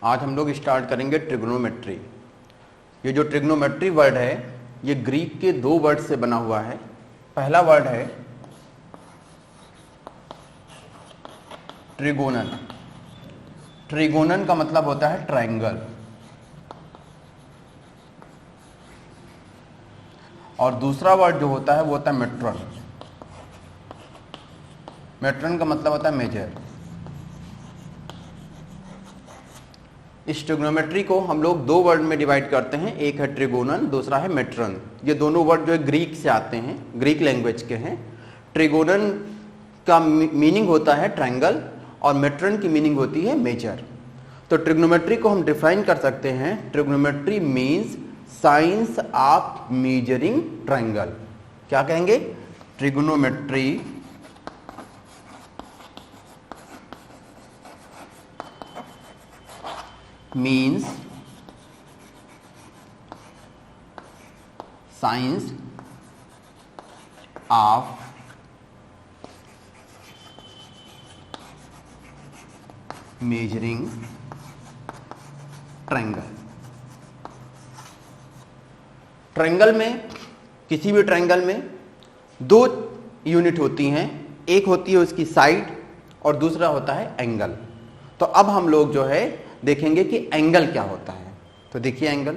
आज हम लोग स्टार्ट करेंगे ट्रिग्नोमेट्री। ये जो ट्रिग्नोमेट्री वर्ड है ये ग्रीक के दो वर्ड से बना हुआ है। पहला वर्ड है ट्रिगोनन। ट्रिगोनन का मतलब होता है ट्रायंगल, और दूसरा वर्ड जो होता है वो होता है मेट्रन। मेट्रन का मतलब होता है मेजर। इस ट्रिग्नोमेट्री को हम लोग दो वर्ड में डिवाइड करते हैं, एक है ट्रिगोनन, दूसरा है मेट्रन। ये दोनों वर्ड जो है ग्रीक से आते हैं, ग्रीक लैंग्वेज के हैं। ट्रिगोनन का मीनिंग होता है ट्रायंगल और मेट्रन की मीनिंग होती है मेजर। तो ट्रिग्नोमेट्री को हम डिफाइन कर सकते हैं, trigonometry means science of measuring triangle. क्या कहेंगे? Trigonometry means science of measuring triangle। Triangle में, किसी भी ट्रायंगल में दो यूनिट होती हैं, एक होती है उसकी साइड और दूसरा होता है एंगल। तो अब हम लोग जो है देखेंगे कि एंगल क्या होता है। तो देखिए एंगल,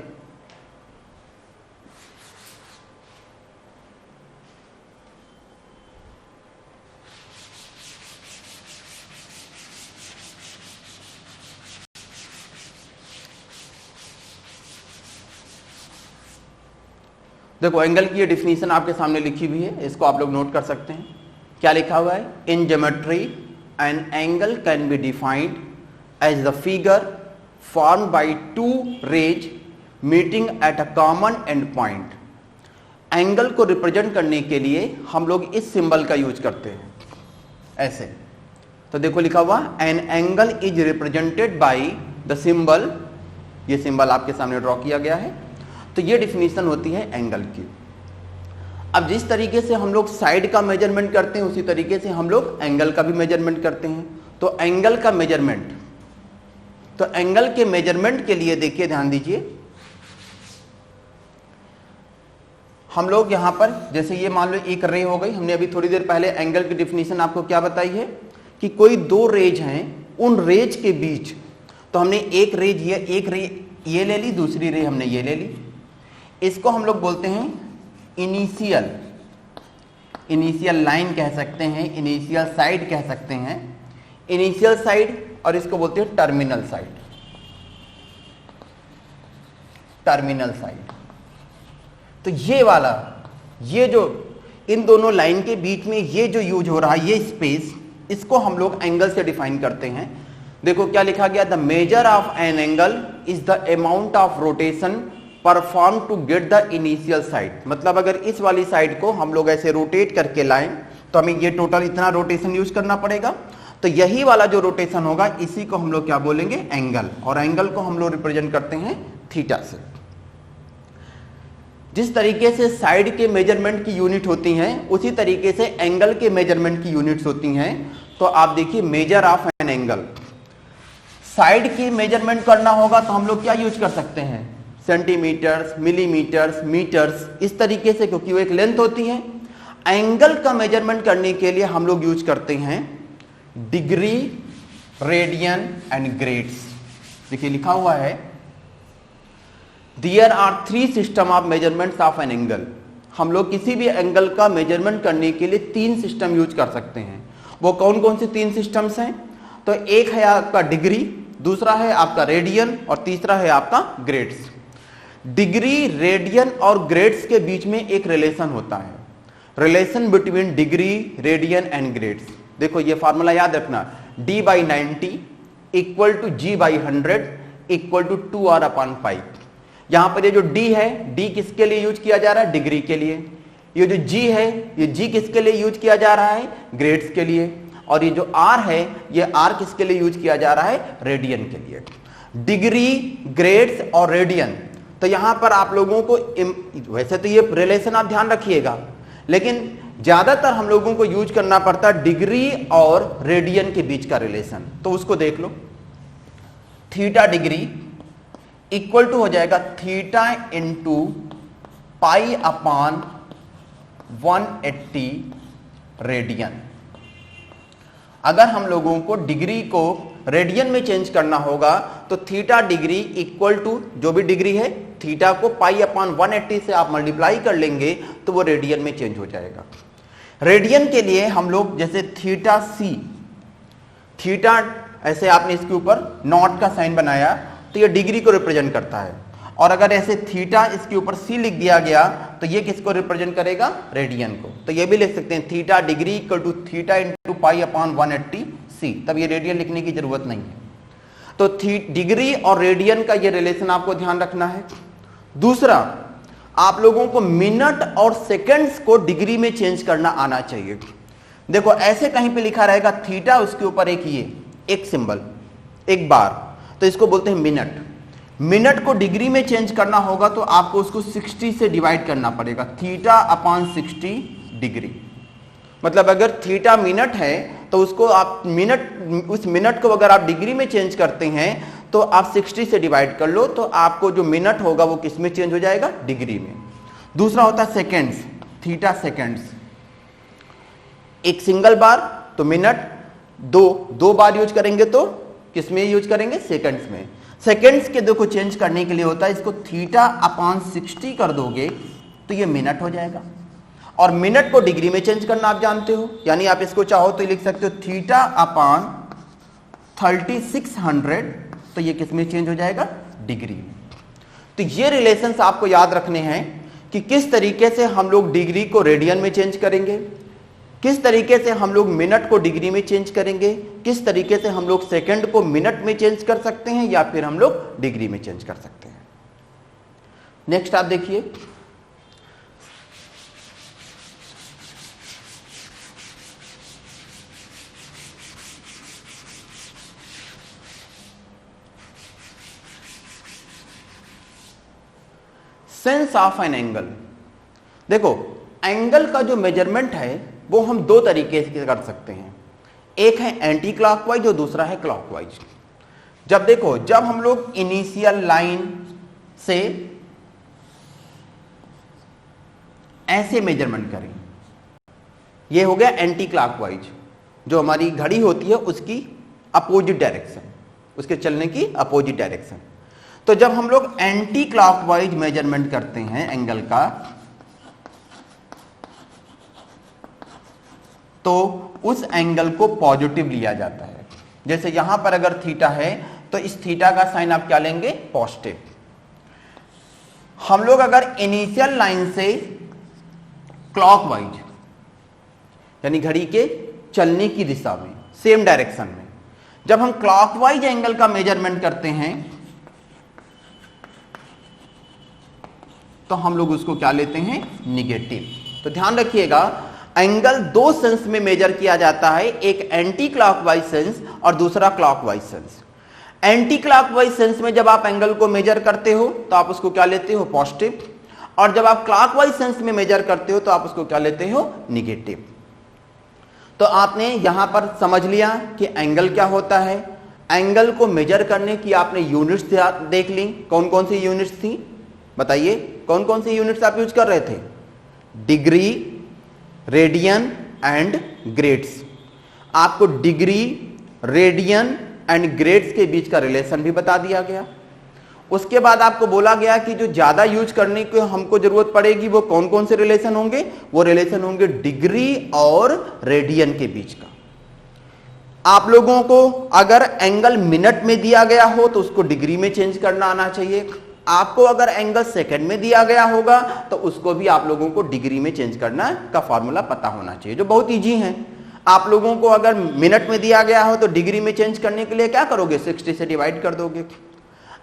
देखो एंगल की ये डिफिनीशन आपके सामने लिखी हुई है, इसको आप लोग नोट कर सकते हैं। क्या लिखा हुआ है? In geometry an angle can be defined as the figure formed by two rays meeting at a common end point। Angle को रिप्रेजेंट करने के लिए हम लोग इस सिंबल का यूज करते हैं, ऐसे। तो देखो लिखा हुआ N angle is represented by the symbol, ये सिंबल आपके सामने ड्रॉ किया गया है। तो ये डिफिनीशन होती है एंगल की। अब जिस तरीके से हम लोग साइड का मेजरमेंट करते हैं उसी तरीके से हम लोग एंगल का भी मेजरमेंट करते हैं। तो एंगल का मेजरमेंट, तो एंगल के मेजरमेंट के लिए देखिए, ध्यान दीजिए, हम लोग यहां पर जैसे ये मान लो एक रे हो गई। हमने अभी थोड़ी देर पहले एंगल की डिफिनीशन आपको क्या बताई है कि कोई दो रेज हैं, उन रेज के बीच, तो हमने एक रेज ये ले ली, दूसरी रे हमने ये ले ली। इसको हम लोग बोलते हैं इनिशियल लाइन कह सकते हैं, इनिशियल साइड कह सकते हैं, इनिशियल साइड, और इसको बोलते हैं टर्मिनल साइड। टर्मिनल साइड, तो ये वाला, ये जो इन दोनों लाइन के बीच में ये जो यूज हो रहा है, ये स्पेस, इसको हम लोग एंगल से डिफाइन करते हैं। देखो क्या लिखा गया, the measure of an angle is the amount of rotation perform to get the initial side. मतलब अगर इस वाली साइड को हम लोग ऐसे रोटेट करके लाएं तो हमें ये टोटल इतना रोटेशन यूज करना पड़ेगा। तो यही वाला जो रोटेशन होगा इसी को हम लोग क्या बोलेंगे? एंगल। और एंगल को हम लोग रिप्रेजेंट करते हैं थीटा से। जिस तरीके से साइड के मेजरमेंट की यूनिट होती हैं उसी तरीके से एंगल के मेजरमेंट की यूनिट्स होती हैं। तो आप देखिए major of an angle, side की मेजरमेंट करना होगा तो हम लोग क्या यूज कर सकते हैं? सेंटीमीटर्स, मिलीमीटर्स, मीटर्स, इस तरीके से, क्योंकि वो एक लेंथ होती है। एंगल का मेजरमेंट करने के लिए हम लोग यूज करते हैं डिग्री, रेडियन एंड ग्रेड्स। देखिए लिखा हुआ है there are 3 system of measurements of an angle. हम लोग किसी भी एंगल का मेजरमेंट करने के लिए 3 सिस्टम यूज कर सकते हैं। वो कौन कौन से 3 सिस्टम्स हैं? तो एक है आपका डिग्री, दूसरा है आपका रेडियन और तीसरा है आपका ग्रेड्स। डिग्री, रेडियन और ग्रेड्स के बीच में एक रिलेशन होता है, relation between degree, radian and grades. देखो ये फार्मूला याद रखना, d/90 equal to g/100 equal to 2r/5। यहां पर ये जो d है, d किसके लिए यूज किया जा रहा है? डिग्री के लिए। ये जो g है, ये g किसके लिए यूज किया जा रहा है? ग्रेड्स के लिए। और ये जो r है, ये r किसके लिए यूज किया जा रहा है? रेडियन के लिए। डिग्री, ग्रेड्स और रेडियन। तो यहां पर आप लोगों को, वैसे तो ये रिलेशन आप ध्यान रखिएगा, लेकिन ज्यादातर हम लोगों को यूज करना पड़ता है डिग्री और रेडियन के बीच का रिलेशन। तो उसको देख लो। थीटा डिग्री इक्वल टू हो जाएगा theta into pi upon 180 radian. अगर हम लोगों को डिग्री को रेडियन में चेंज करना होगा तो थीटा डिग्री इक्वल टू जो भी डिग्री है थीटा को पाई अपान 180 से आप मल्टीप्लाई कर लेंगे तो वो रेडियन में चेंज हो जाएगा। रेडियन के लिए हम लोग जैसे थीटा सी, थीटा ऐसे आपने इसके ऊपर नॉट का साइन बनाया तो ये डिग्री को रिप्रेजेंट करता है, और अगर ऐसे थीटा इसके ऊपर सी लिख दिया गया तो ये किसको रिप्रेजेंट करेगा? रेडियन को। तो ये भी लिख सकते हैं theta degree equal to theta into pi upon 180 C, तब ये रेडियन लिखने की जरूरत नहीं है। तो डिग्री और रेडियन का ये रिलेशन आपको ध्यान रखना है। दूसरा, आप लोगों को मिनट और सेकंड्स को डिग्री में चेंज करना आना चाहिए। देखो ऐसे कहीं पे लिखा रहेगा थीटा, उसके ऊपर एक सिंबल, एक बार, तो इसको बोलते हैं मिनट। मिनट को डिग्री में चेंज करना होगा तो आपको उसको 60 से डिवाइड करना पड़ेगा, थीटा अपान 60 डिग्री। मतलब अगर थीटा मिनट है तो उसको आप उस मिनट को अगर आप डिग्री में चेंज करते हैं तो आप 60 से डिवाइड कर लो, तो आपको जो मिनट होगा वो किस में चेंज हो जाएगा? डिग्री में। दूसरा होता है सेकेंड्स, थीटा सेकेंड्स, एक सिंगल बार तो मिनट, दो बार यूज करेंगे तो किस में यूज करेंगे? सेकंड्स में। सेकंड्स के देखो चेंज करने के लिए होता है, इसको थीटा अपान 60 कर दोगे तो ये मिनट हो जाएगा। और मिनट को डिग्री में चेंज करना आप जानते हो, यानी आप इसको चाहो तो लिख सकते हो थीटा अपान 3600, तो ये किस में चेंज हो जाएगा? डिग्री में। तो ये रिलेशंस आपको याद रखने हैं कि किस तरीके से हम लोग डिग्री को रेडियन में चेंज करेंगे, किस तरीके से हम लोग मिनट को डिग्री में चेंज करेंगे, किस तरीके से हम लोग सेकंड को मिनट में चेंज कर सकते हैं या फिर हम लोग डिग्री में चेंज कर सकते हैं। नेक्स्ट आप देखिए, सेंस ऑफ एन एंगल। देखो एंगल का जो मेजरमेंट है वो हम दो तरीके से कर सकते हैं, एक है एंटी क्लॉकवाइज और दूसरा है क्लॉकवाइज। जब हम लोग इनिशियल लाइन से ऐसे मेजरमेंट करें, ये हो गया एंटी क्लॉकवाइज, जो हमारी घड़ी होती है उसकी अपोजिट डायरेक्शन, उसके चलने की अपोजिट डायरेक्शन। तो जब हम लोग एंटी क्लॉकवाइज मेजरमेंट करते हैं एंगल का, तो उस एंगल को पॉजिटिव लिया जाता है। जैसे यहां पर अगर थीटा है तो इस थीटा का साइन आप क्या लेंगे? पॉजिटिव। हम लोग अगर इनिशियल लाइन से क्लॉकवाइज, यानी घड़ी के चलने की दिशा में, सेम डायरेक्शन में, जब हम क्लॉकवाइज एंगल का मेजरमेंट करते हैं तो हम लोग उसको क्या लेते हैं? निगेटिव। तो ध्यान रखिएगा, एंगल दो सेंस में मेजर किया जाता है, एक एंटी क्लॉकवाइज सेंस और दूसरा clockwise sense. Anti clockwise sense में जब आप एंगल को मेजर करते हो तो आप उसको क्या लेते हो? पॉजिटिव। और जब आप क्लॉकवाइज सेंस में मेजर करते हो तो आप उसको क्या लेते हो? निगेटिव। तो आपने यहां पर समझ लिया कि एंगल क्या होता है। एंगल को मेजर करने की आपने यूनिट्स देख ली, कौन कौन सी यूनिट्स थी बताइए? कौन कौन सी यूनिट्स आप यूज कर रहे थे? Degree, radian and grades. आपको डिग्री, रेडियन एंड ग्रेड्स के बीच का रिलेशन भी बता दिया गया। उसके बाद आपको बोला गया कि जो ज्यादा यूज करने की हमको जरूरत पड़ेगी वो कौन कौन से रिलेशन होंगे? वो रिलेशन होंगे डिग्री और रेडियन के बीच का। आप लोगों को अगर एंगल मिनट में दिया गया हो तो उसको डिग्री में चेंज करना आना चाहिए। आपको अगर एंगल सेकंड में दिया गया होगा तो उसको भी आप लोगों को डिग्री में चेंज करना का फॉर्मूला पता होना चाहिए, जो बहुत इजी है। आप लोगों को अगर मिनट में दिया गया हो तो डिग्री में चेंज करने के लिए क्या करोगे? 60 से डिवाइड कर दोगे।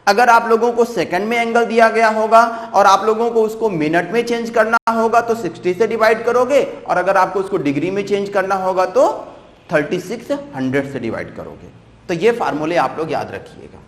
अगर आप लोगों को सेकंड में एंगल दिया गया होगा और आप लोगों को उसको मिनट में चेंज करना होगा तो 60 से डिवाइड करोगे, और अगर आपको उसको डिग्री में चेंज करना होगा तो 3600 से डिवाइड करोगे। तो ये फार्मूले आप लोग याद रखिएगा।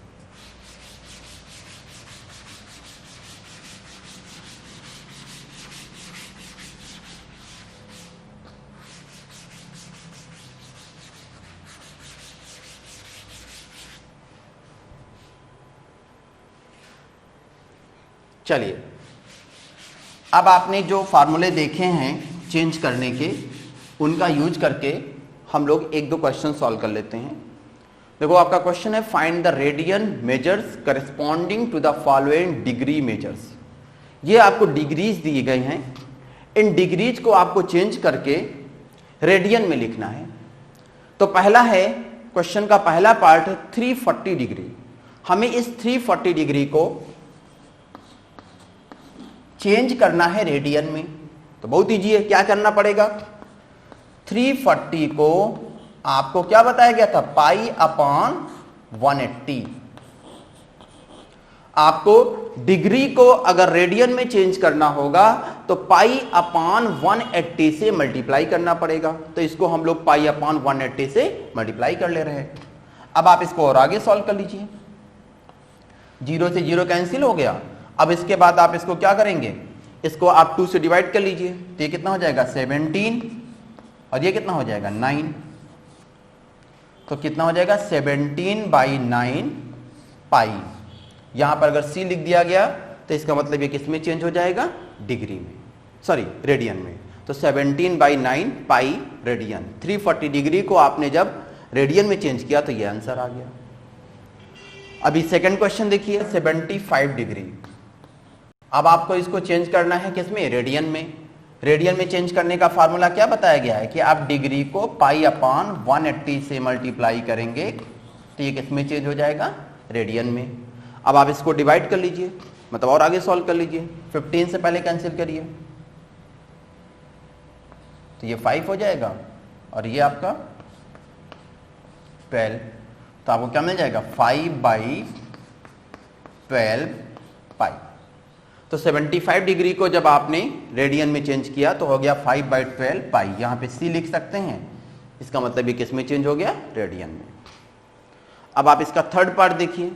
चलिए, अब आपने जो फार्मूले देखे हैं चेंज करने के, उनका यूज करके हम लोग एक दो क्वेश्चन सॉल्व कर लेते हैं। देखो आपका क्वेश्चन है find the radian measures corresponding to the following degree measures. ये आपको डिग्रीज दिए गए हैं, इन डिग्रीज को आपको चेंज करके रेडियन में लिखना है। तो पहला है, क्वेश्चन का पहला पार्ट है 340 डिग्री। हमें इस 340 डिग्री को चेंज करना है रेडियन में। तो बहुत ईजी है, क्या करना पड़ेगा, 340 को आपको क्या बताया गया था, पाई अपॉन 180। आपको डिग्री को अगर रेडियन में चेंज करना होगा तो पाई अपॉन 180 से मल्टीप्लाई करना पड़ेगा। तो इसको हम लोग पाई अपॉन 180 से मल्टीप्लाई कर ले रहे हैं। अब आप इसको और आगे सॉल्व कर लीजिए, 0 से 0 कैंसिल हो गया। अब इसके बाद आप इसको क्या करेंगे, इसको आप 2 से डिवाइड कर लीजिए। तो ये कितना हो जाएगा 17 और ये कितना हो जाएगा 9। तो कितना हो जाएगा 17/9 पाई। यहां पर अगर c लिख दिया गया तो इसका मतलब ये किस में चेंज हो जाएगा, डिग्री में, सॉरी रेडियन में। तो 17/9 पाई रेडियन। 340 डिग्री को आपने जब रेडियन में चेंज किया तो ये आंसर आ गया। अभी सेकंड क्वेश्चन देखिए, 75 डिग्री। अब आपको इसको चेंज करना है किसमें, रेडियन में। रेडियन में चेंज करने का फार्मूला क्या बताया गया है कि आप डिग्री को पाई अपॉन 180 से मल्टीप्लाई करेंगे तो ये किसमें चेंज हो जाएगा, रेडियन में। अब आप इसको डिवाइड कर लीजिए, मतलब और आगे सॉल्व कर लीजिए। 15 से पहले कैंसिल करिए तो ये 5 हो जाएगा और ये आपका 12। तो आपको क्या मिल जाएगा, 5/12 पाई। तो 75 डिग्री को जब आपने रेडियन में चेंज किया तो हो गया 5/12 पाई। यहां पे c लिख सकते हैं, इसका मतलब ये किस में चेंज हो गया, रेडियन में। अब आप इसका थर्ड पार्ट देखिए।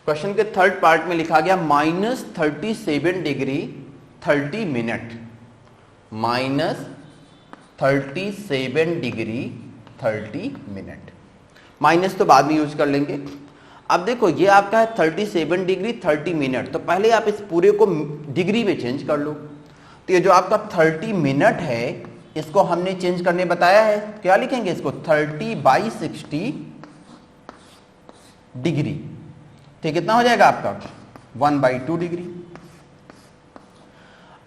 क्वेश्चन के थर्ड पार्ट में लिखा गया -37 degree 30 minute. -37 degree 30 minute. Minus तो बाद में यूज कर लेंगे। अब देखो ये आपका है 37 डिग्री 30 मिनट। तो पहले आप इस पूरे को डिग्री में चेंज कर लो। तो ये जो आपका 30 मिनट है इसको हमने चेंज करने बताया है, क्या लिखेंगे इसको, 30/60 डिग्री। तो कितना हो जाएगा आपका 1/2 डिग्री।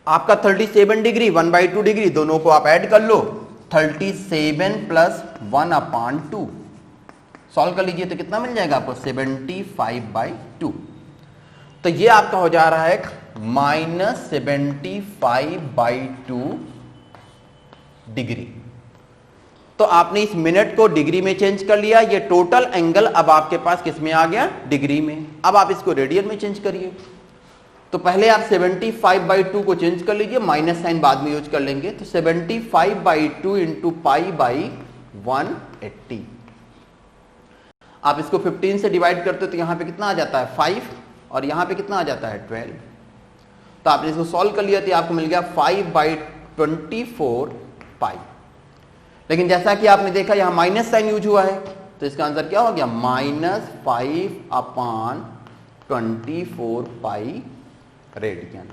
आपका 37 डिग्री 1/2 डिग्री दोनों को आप ऐड कर लो, 37 + 1/2 सॉल्व कर लीजिए तो कितना मिल जाएगा आपको, 75/2। तो ये आपका हो जा रहा है -75/2 डिग्री। तो आपने इस मिनट को डिग्री में चेंज कर लिया। ये टोटल एंगल अब आपके पास किस में आ गया, डिग्री में। अब आप इसको रेडियन में चेंज करिए। तो पहले आप 75/2 को चेंज कर लीजिए, माइनस साइन बाद में यूज कर लेंगे। तो 75/2 इंटू π/180। आप इसको 15 से डिवाइड करते हो तो यहां पे कितना आ जाता है 5 और यहां पे कितना आ जाता है 12। तो आपने इसको सॉल्व कर लिया तो आपको मिल गया 5/24 पाई। लेकिन जैसा कि आपने देखा यहां माइनस साइन यूज हुआ है तो इसका आंसर क्या हो गया, -5/24 पाई रेडियन।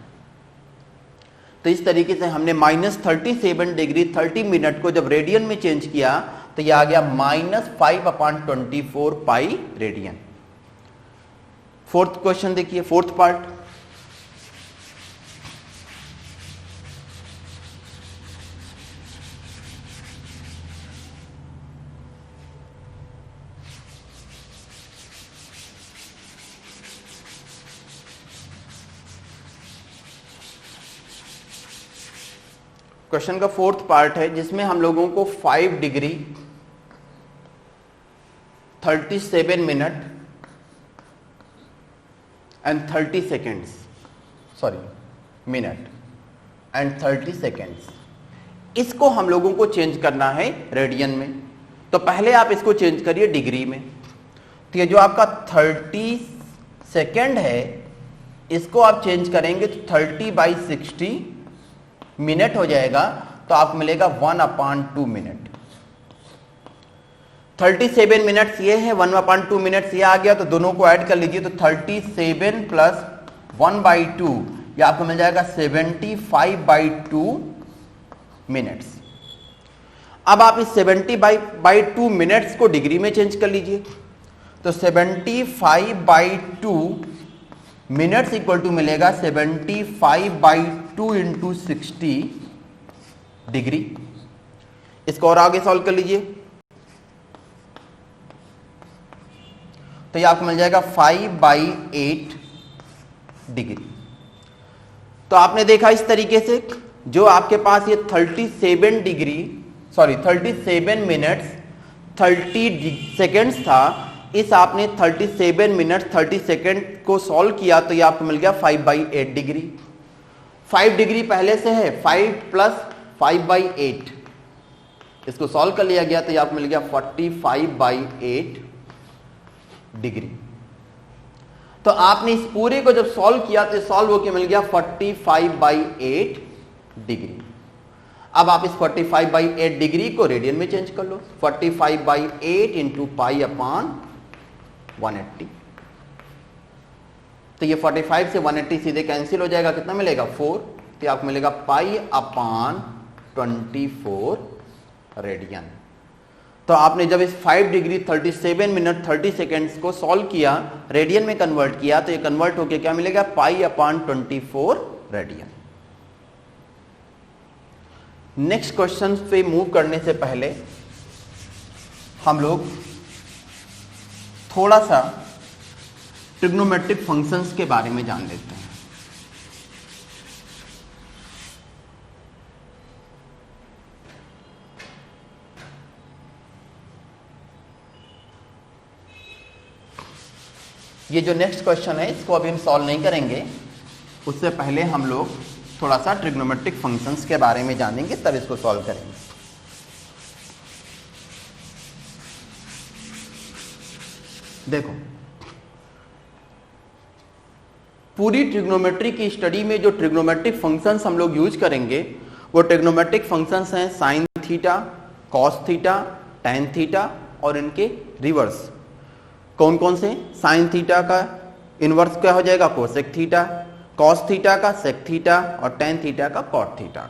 तो इस तरीके से हमने -37 डिग्री 30 मिनट को जब रेडियन में चेंज किया तो यह आ गया -5/24 पाई रेडियन। फोर्थ क्वेश्चन देखिए, फोर्थ पार्ट। क्वेश्चन का फोर्थ पार्ट है जिसमें हम लोगों को 5 degree 37 minute and 30 seconds, sorry minute and 30 seconds, इसको हम लोगों को चेंज करना है रेडियन में। तो पहले आप इसको चेंज करिए डिग्री में। तो ये जो आपका 30 सेकेंड है इसको आप चेंज करेंगे तो 30/60 मिनट हो जाएगा। तो आपको मिलेगा 1/2 मिनट। 37 मिनट्स ये है, 1/2 मिनट्स ये आ गया, तो दोनों को ऐड कर लीजिए, तो 37 प्लस 1/2 ये आपको मिल जाएगा 75/2 मिनट्स। अब आप इस 70/2 मिनट्स को डिग्री में चेंज कर लीजिए, तो 75/2 मिनट्स इक्वल टू मिलेगा 75/2 इंटू 60 डिग्री। इसको और आगे सॉल्व कर लीजिए, तो ये आपको मिल जाएगा 5/8 डिग्री। तो आपने देखा इस तरीके से जो आपके पास ये 37 मिनट्स 30 सेकेंड्स था, इस आपने 37 मिनट 30 सेकेंड को सॉल्व किया तो ये आपको मिल गया 5/8 डिग्री। 5 डिग्री पहले से है, 5 प्लस 5/8 इसको सॉल्व कर लिया गया तो ये आपको मिल गया 45/8 डिग्री। तो आपने इस पूरे को जब सॉल्व किया तो सॉल्व होकर मिल गया 45/8 डिग्री। अब आप इस 45/8 डिग्री को रेडियन में चेंज कर लो, 45/8 इंटू पाई अपॉन 180। तो ये 45 से 180 सीधे कैंसिल हो जाएगा, कितना मिलेगा 4, तो आपको मिलेगा पाई अपॉन 24 रेडियन। तो आपने जब इस 5 डिग्री 37 मिनट 30 सेकेंड्स को सॉल्व किया, रेडियन में कन्वर्ट किया, तो ये कन्वर्ट होकर क्या मिलेगा pi upon 24 radian. Next question पे मूव करने से पहले हम लोग थोड़ा सा ट्रिग्नोमेट्रिक फंक्शंस के बारे में जान लेते हैं। ये जो नेक्स्ट क्वेश्चन है इसको अभी हम सॉल्व नहीं करेंगे, उससे पहले हम लोग थोड़ा सा ट्रिग्नोमेट्रिक फंक्शंस के बारे में जानेंगे, तब इसको सॉल्व करेंगे। देखो, पूरी ट्रिग्नोमेट्री की स्टडी में जो ट्रिग्नोमेट्रिक फंक्शंस हम लोग यूज करेंगे वो ट्रिग्नोमेट्रिक फंक्शंस हैं sine theta, cos theta, tan theta और इनके रिवर्स। कौन कौन से? साइन थीटा का इनवर्स क्या हो जाएगा कोसेक थीटा, कॉस थीटा का सेक थीटा और टैन थीटा का कॉट थीटा।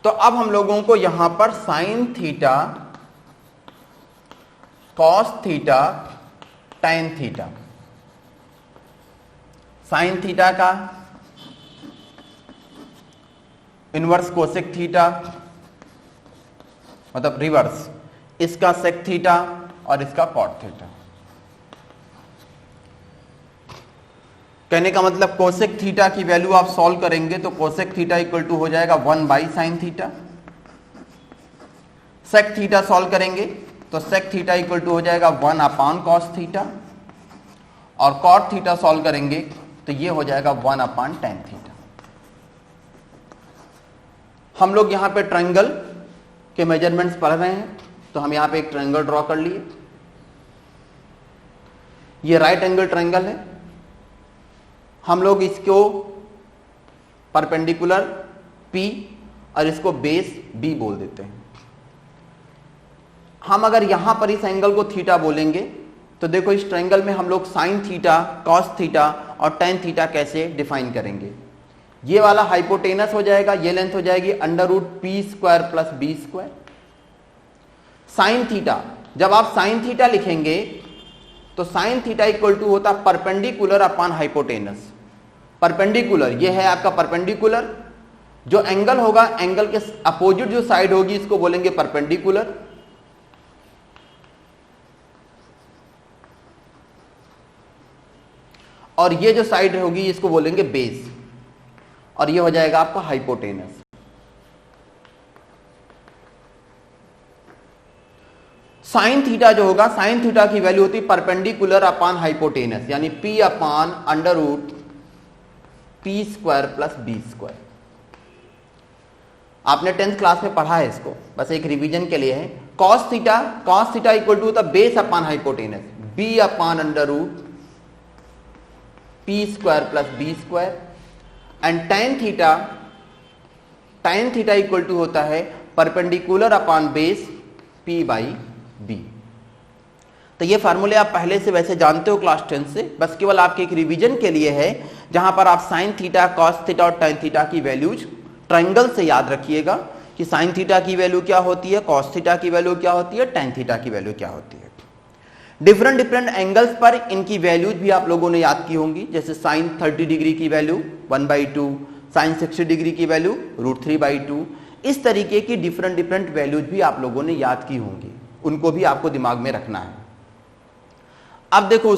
तो अब हम लोगों को यहां पर sign theta, cos theta, tan theta, sine theta का इनवर्स कोसेक थीटा मतलब रिवर्स, इसका सेक थीटा और इसका कॉट थीटा। कहने का मतलब कोसेक थीटा की वैल्यू आप सॉल्व करेंगे तो कोसेक थीटा इक्वल टू हो जाएगा 1/sin theta. Sec theta solve करेंगे तो सेक थीटा इक्वल टू हो जाएगा 1/cos थीटा और कॉट थीटा सॉल्व करेंगे तो ये हो जाएगा 1/tan थीटा। हम लोग यहां पे ट्रायंगल के मेजरमेंट्स पढ़ रहे हैं, तो हम यहां पे एक ट्रायंगल ड्रॉ कर लिए। ये राइट एंगल ट्रायंगल है, हम लोग इसको परपेंडिकुलर P और इसको बेस B बोल देते हैं। हम अगर यहां पर इस एंगल को थीटा बोलेंगे तो देखो इस ट्रायंगल में हम लोग साइन थीटा, कॉस थीटा और टैन थीटा कैसे डिफाइन करेंगे। ये वाला हाइपोटेनस हो जाएगा, ये लेंथ हो जाएगी √P² plus B²। Sine theta, जब आप साइन थीटा लिखेंगे तो साइन थीटा इक्वल टू होता परपेंडिकुलर अपॉन हाइपोटेनस। परपेंडिकुलर ये है आपका परपेंडिकुलर, जो एंगल होगा एंगल के अपोजिट जो साइड होगी इसको बोलेंगे परपेंडिकुलर। और ये जो साइड होगी इसको बोलेंगे बेस, और ये हो जाएगा आपका हाइपोटेनस। साइन थीटा जो होगा, साइन थीटा की वैल्यू होती है परपेंडिकुलर अपॉन हाइपोटेनस, यानी P upon √P² plus B²। आपने 10th क्लास में पढ़ा है इसको, बस एक रिवीजन के लिए है। कॉस थीटा इक्वल टू होता है base upon hypotenuse, B upon √P² plus B²। And tan theta equal to होता है परपेंडिकुलर अपॉन बेस P/B। तो ये फार्मूले आप पहले से वैसे जानते हो क्लास 10 से, बस केवल आपके एक रिवीजन के लिए है, जहां पर आप साइन थीटा, कॉस थीटा और टेन थीटा की वैल्यूज ट्रायंगल से याद रखिएगा कि साइन थीटा की वैल्यू क्या होती है, कॉस थीटा की वैल्यू क्या होती है, टेन थीटा की वैल्यू क्या होती है। डिफरेंट डिफरेंट एंगल्स पर इनकी वैल्यूज भी आप लोगों ने याद की होंगी, जैसे साइन 30 डिग्री की वैल्यू 1/2, साइन 60 डिग्री की वैल्यू √3/2। इस तरीके की डिफरेंट डिफरेंट वैल्यूज भी आप लोगों ने याद की होंगी, उनको भी आपको दिमाग में रखना है। अब देखो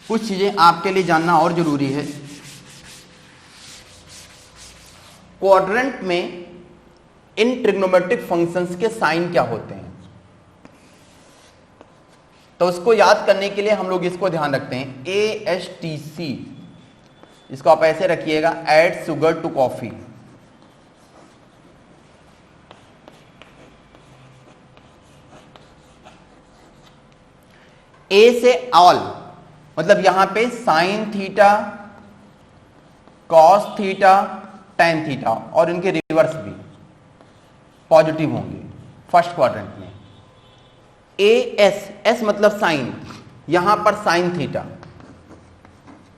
कुछ चीजें आपके लिए जानना और जरूरी है। क्वाड्रेंट में इन ट्रिग्नोमेट्रिक फंक्शंस के साइन क्या होते हैं, तो उसको याद करने के लिए हम लोग इसको ध्यान रखते हैं, ASTC, इसको आप ऐसे रखिएगा, ऐड शुगर टू कॉफी। ए से ऑल, मतलब यहां पे sign theta, cos theta, tan theta और इनके रिवर्स भी पॉजिटिव होंगे फर्स्ट क्वाड्रेंट में। एस मतलब साइन, यहां पर साइन थीटा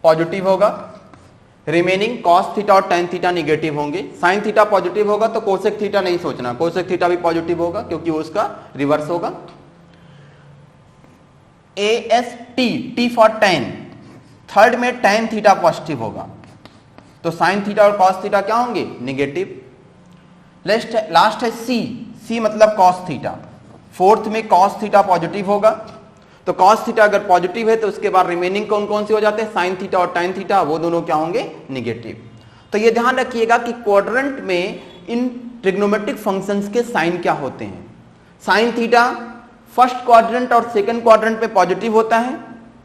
पॉजिटिव होगा, रिमेनिंग कॉस थीटा और टेन थीटा निगेटिव होंगे। साइन थीटा पॉजिटिव होगा तो कोसेक थीटा नहीं सोचना, कोसेक थीटा भी पॉजिटिव होगा क्योंकि वो उसका रिवर्स होगा। टी फॉर टेन, थर्ड में टेन थीटा पॉजिटिव होगा तो साइन थीटा और कॉस थीटा क्या होंगे, निगेटिव। लास्ट है सी मतलब कॉस थीटा, फोर्थ में कॉस थीटा पॉजिटिव होगा तो कॉस थीटा अगर पॉजिटिव है तो उसके बाद रिमेनिंग कौन कौन से हो जाते हैं, साइन थीटा और टेन थीटा, वो दोनों क्या होंगे, निगेटिव। तो ये ध्यान रखिएगा कि क्वाड्रेंट में इन ट्रिग्नोमेट्रिक फंक्शंस के साइन क्या होते हैं। साइन थीटा फर्स्ट क्वाड्रेंट और सेकंड क्वाड्रेंट पे पॉजिटिव होता है,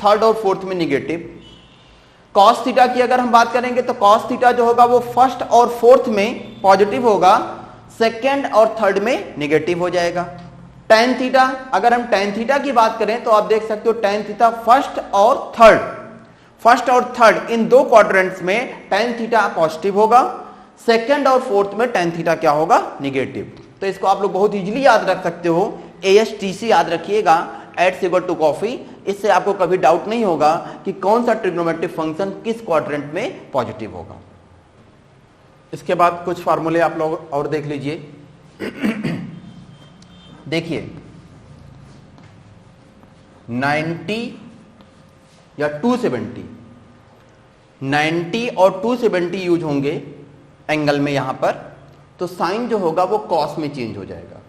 थर्ड और फोर्थ में निगेटिव। कॉस थीटा की अगर हम बात करेंगे तो कॉस थीटा जो होगा वो फर्स्ट और फोर्थ में पॉजिटिव होगा, सेकंड और थर्ड में निगेटिव हो जाएगा। टेन थीटा, अगर हम टेन थीटा की बात करें तो आप देख सकते हो टेन थीटा फर्स्ट और थर्ड इन दो क्वाड्रेंट्स में टेन थीटा पॉजिटिव होगा, सेकंड और फोर्थ में टेन थीटा क्या होगा, निगेटिव। तो इसको आप लोग बहुत इजीली याद रख सकते हो, ASTC याद रखिएगा, ऐड शुगर टू कॉफी। इससे आपको कभी डाउट नहीं होगा कि कौन सा ट्रिग्नोमेट्रिक फंक्शन किस क्वाड्रेंट में पॉजिटिव होगा। इसके बाद कुछ फार्मूले आप लोग और देख लीजिए। देखिए 90 या 270, 90 और 270 यूज होंगे एंगल में यहां पर, तो साइन जो होगा वो कॉस में चेंज हो जाएगा।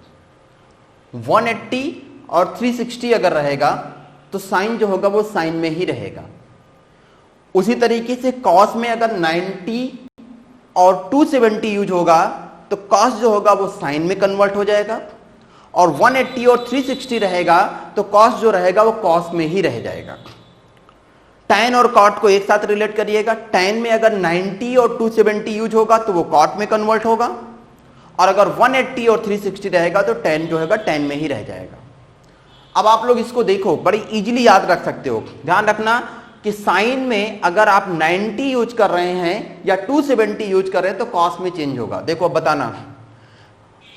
180 और 360 अगर रहेगा तो साइन जो होगा वो साइन में ही रहेगा। उसी तरीके से कॉस में अगर 90 और 270 यूज होगा तो कॉस जो होगा वो साइन में कन्वर्ट हो जाएगा, और 180 और 360 रहेगा तो कॉस जो रहेगा वो कॉस में ही रह जाएगा। tan और cot को एक साथ रिलेट करिएगा, tan में अगर 90 और 270 यूज होगा तो वो cot में कन्वर्ट होगा, और अगर 180 और 360 रहेगा तो tan जो होगा tan में ही रह जाएगा। अब आप लोग इसको देखो, बड़ी इजीली याद रख सकते हो। ध्यान रखना कि साइन में अगर आप 90 यूज कर रहे हैं या 270 यूज कर रहे हैं तो कॉस में चेंज होगा। देखो बताना,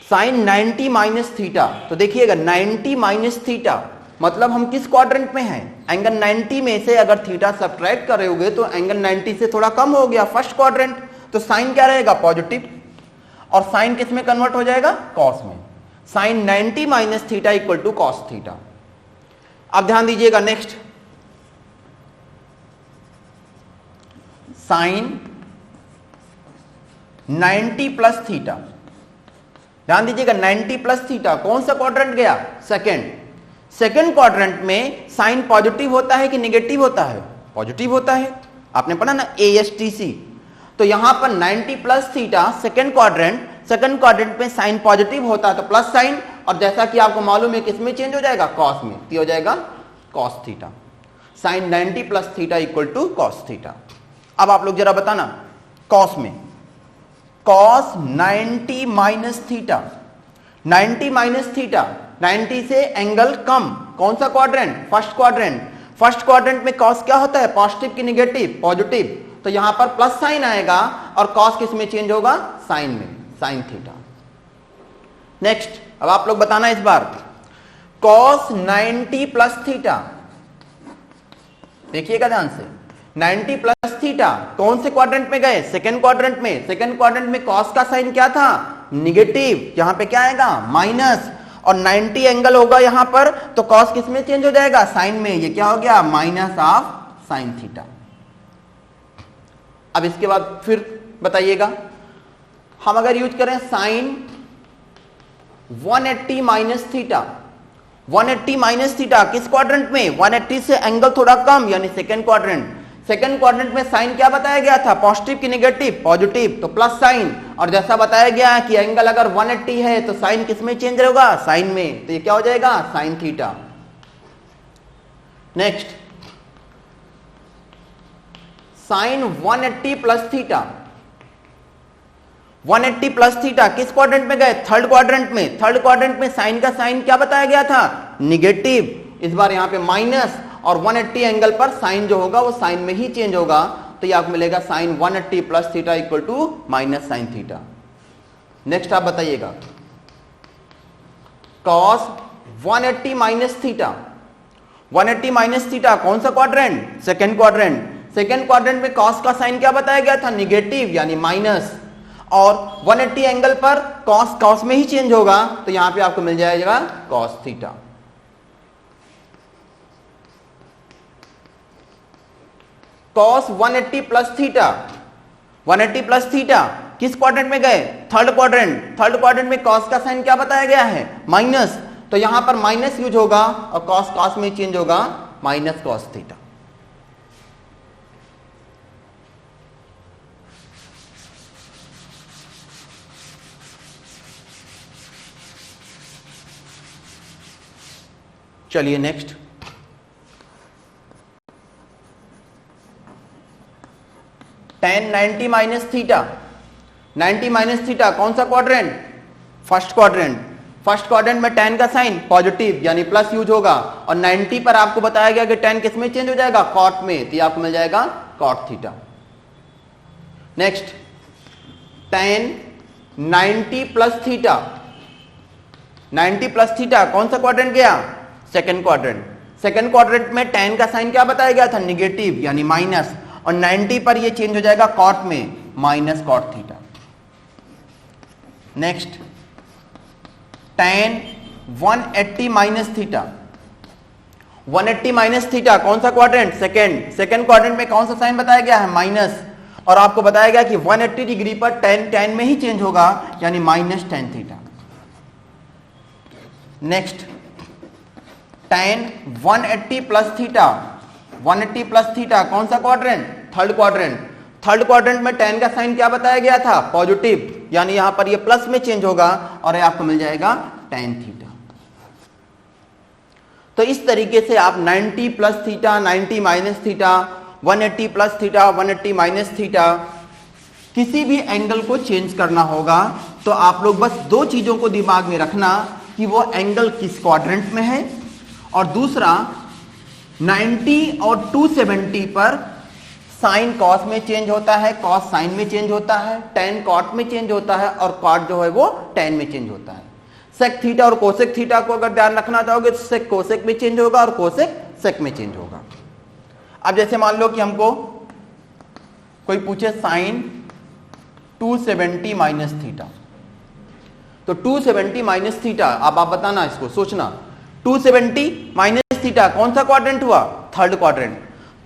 साइन 90 माइनस थीटा, तो देखिएगा 90 माइनस थीटा मतलब हम किस क्वाड्रेंट में हैं, एंगल 90 में से अगर थीटा सब्ट्रैक्ट कर रहे होगे तो एंगल 90 से थोड़ा कम हो गया, फर्स्ट क्वाड्रेंट, तो साइन क्या रहेगा, पॉजिटिव, और साइन किस में कन्वर्ट हो जाएगा, कॉस में। Sine 90 minus theta equal to cos theta. अब ध्यान दीजिएगा नेक्स्ट, साइन 90 प्लस थीटा, ध्यान दीजिएगा 90 प्लस थीटा कौन सा क्वाड्रेंट गया, सेकंड क्वाड्रेंट में साइन पॉजिटिव होता है कि निगेटिव होता है, पॉजिटिव होता है, आपने पढ़ा ना ASTC। तो यहां पर 90 प्लस थीटा सेकंड क्वाड्रेंट में साइन पॉजिटिव होता है तो प्लस साइन, और जैसा कि आपको मालूम है किसमें चेंज हो जाएगा, कॉस में, तो हो जाएगा cos theta. Sine 90 plus theta equal to cos theta. अब आप लोग जरा बताना, कॉस में cos 90 minus theta, 90 minus theta, 90 से एंगल कम, कौन सा quadrant, first quadrant, first quadrant में कॉस क्या होता है, पॉजिटिव की निगेटिव, पॉजिटिव, तो यहां पर प्लस साइन आएगा और कॉस किस में चेंज होगा, साइन में, साइन थीटा। नेक्स्ट अब आप लोग बताना इस बार, कॉस 90 प्लस थीटा, देखिएगा ध्यान से, 90 प्लस थीटा कौन से क्वाड्रेंट में गए, सेकेंड क्वाड्रेंट में। सेकेंड क्वाड्रेंट में कॉस का साइन क्या था, निगेटिव, यहां पे क्या आएगा, माइनस, और 90 एंगल होगा यहां पर, तो कॉस किस में चेंज हो जाएगा, साइन में, ये क्या हो गया, माइनस ऑफ साइन थीटा। अब इसके बाद फिर बताइएगा, हम अगर यूज करें sine 180 minus theta, 180 minus theta किस क्वाड्रेंट में, 180 से एंगल थोड़ा कम यानी सेकेंड क्वाड्रेंट। सेकेंड क्वाड्रेंट में साइन क्या बताया गया था, पॉजिटिव की निगेटिव, पॉजिटिव, तो प्लस साइन, और जैसा बताया गया है कि एंगल अगर 180 है तो साइन किस में चेंज होगा, साइन में, तो ये क्या हो जाएगा, sine theta. Next sine 180 plus theta, 180 plus theta किस क्वाड्रेंट में गए, थर्ड क्वाड्रेंट में। थर्ड क्वाड्रेंट में साइन का साइन क्या बताया गया था, निगेटिव, इस बार यहां पे माइनस, और 180 एंगल पर साइन जो होगा वो साइन में ही चेंज होगा, तो ये आपको मिलेगा sine 180 plus theta equal to minus sine theta. Next आप बताइएगा, cos 180 minus theta, 180 minus theta कौन सा quadrant, second quadrant. Second quadrant में कॉस का साइन क्या बताया गया था, निगेटिव यानी माइनस, और 180 एंगल पर कॉस कॉस में ही चेंज होगा, तो यहां पे आपको मिल जाएगा cos theta. Cos 180 plus theta, 180 plus theta किस क्वाड्रेंट में गए, थर्ड क्वाड्रेंट। थर्ड क्वाड्रेंट में कॉस का साइन क्या बताया गया है, माइनस, तो यहां पर माइनस यूज होगा और कॉस कॉस में चेंज होगा, माइनस कॉस थीटा। चलिए next, tan 90 minus theta, 90 minus theta कौन सा quadrant, first quadrant. First quadrant में tan का साइन पॉजिटिव यानी प्लस यूज होगा, और 90 पर आपको बताया गया कि tan किस में चेंज हो जाएगा, कॉट में, तो आपको मिल जाएगा cot theta. Next tan 90 plus theta, 90 plus theta कौन सा क्वाड्रेंट गया, सेकेंड क्वाड्रेंट। सेकेंड क्वाड्रेंट में tan का साइन क्या बताया गया था, निगेटिव यानी माइनस, और 90 पर ये चेंज हो जाएगा कॉट में, minus cot theta. Next tan 180 minus theta, 180 minus theta कौन सा क्वाड्रेंट, सेकेंड। सेकेंड क्वाड्रेंट में कौन सा साइन बताया गया है, माइनस, और आपको बताया गया कि 180 डिग्री पर tan में ही चेंज होगा यानी minus tan theta. Next tan 180 plus theta, 180 plus theta कौन सा quadrant, third quadrant. Third quadrant में tan का साइन क्या बताया गया था, पॉजिटिव, यानी यहां पर ये प्लस में चेंज होगा और ये आपको मिल जाएगा tan थीटा। तो इस तरीके से आप 90 plus theta, 90 minus theta, 180 plus theta, 180 minus theta, किसी भी एंगल को चेंज करना होगा तो आप लोग बस दो चीजों को दिमाग में रखना कि वो एंगल किस क्वाड्रेंट में है, और दूसरा 90 और 270 पर साइन कॉस में चेंज होता है, कॉस साइन में चेंज होता है, tan कॉट में चेंज होता है, और कॉट जो है वो tan में चेंज होता है। सेक थीटा और कोसेक थीटा को अगर ध्यान रखना चाहोगे तो सेक कोसेक में चेंज होगा और कोसेक सेक में चेंज होगा। अब जैसे मान लो कि हमको कोई पूछे साइन 270 माइनस थीटा, तो 270 माइनस थीटा, अब आप बताना इसको, सोचना 270 माइनस थीटा कौन सा क्वाड्रेंट हुआ, थर्ड क्वाड्रेंट।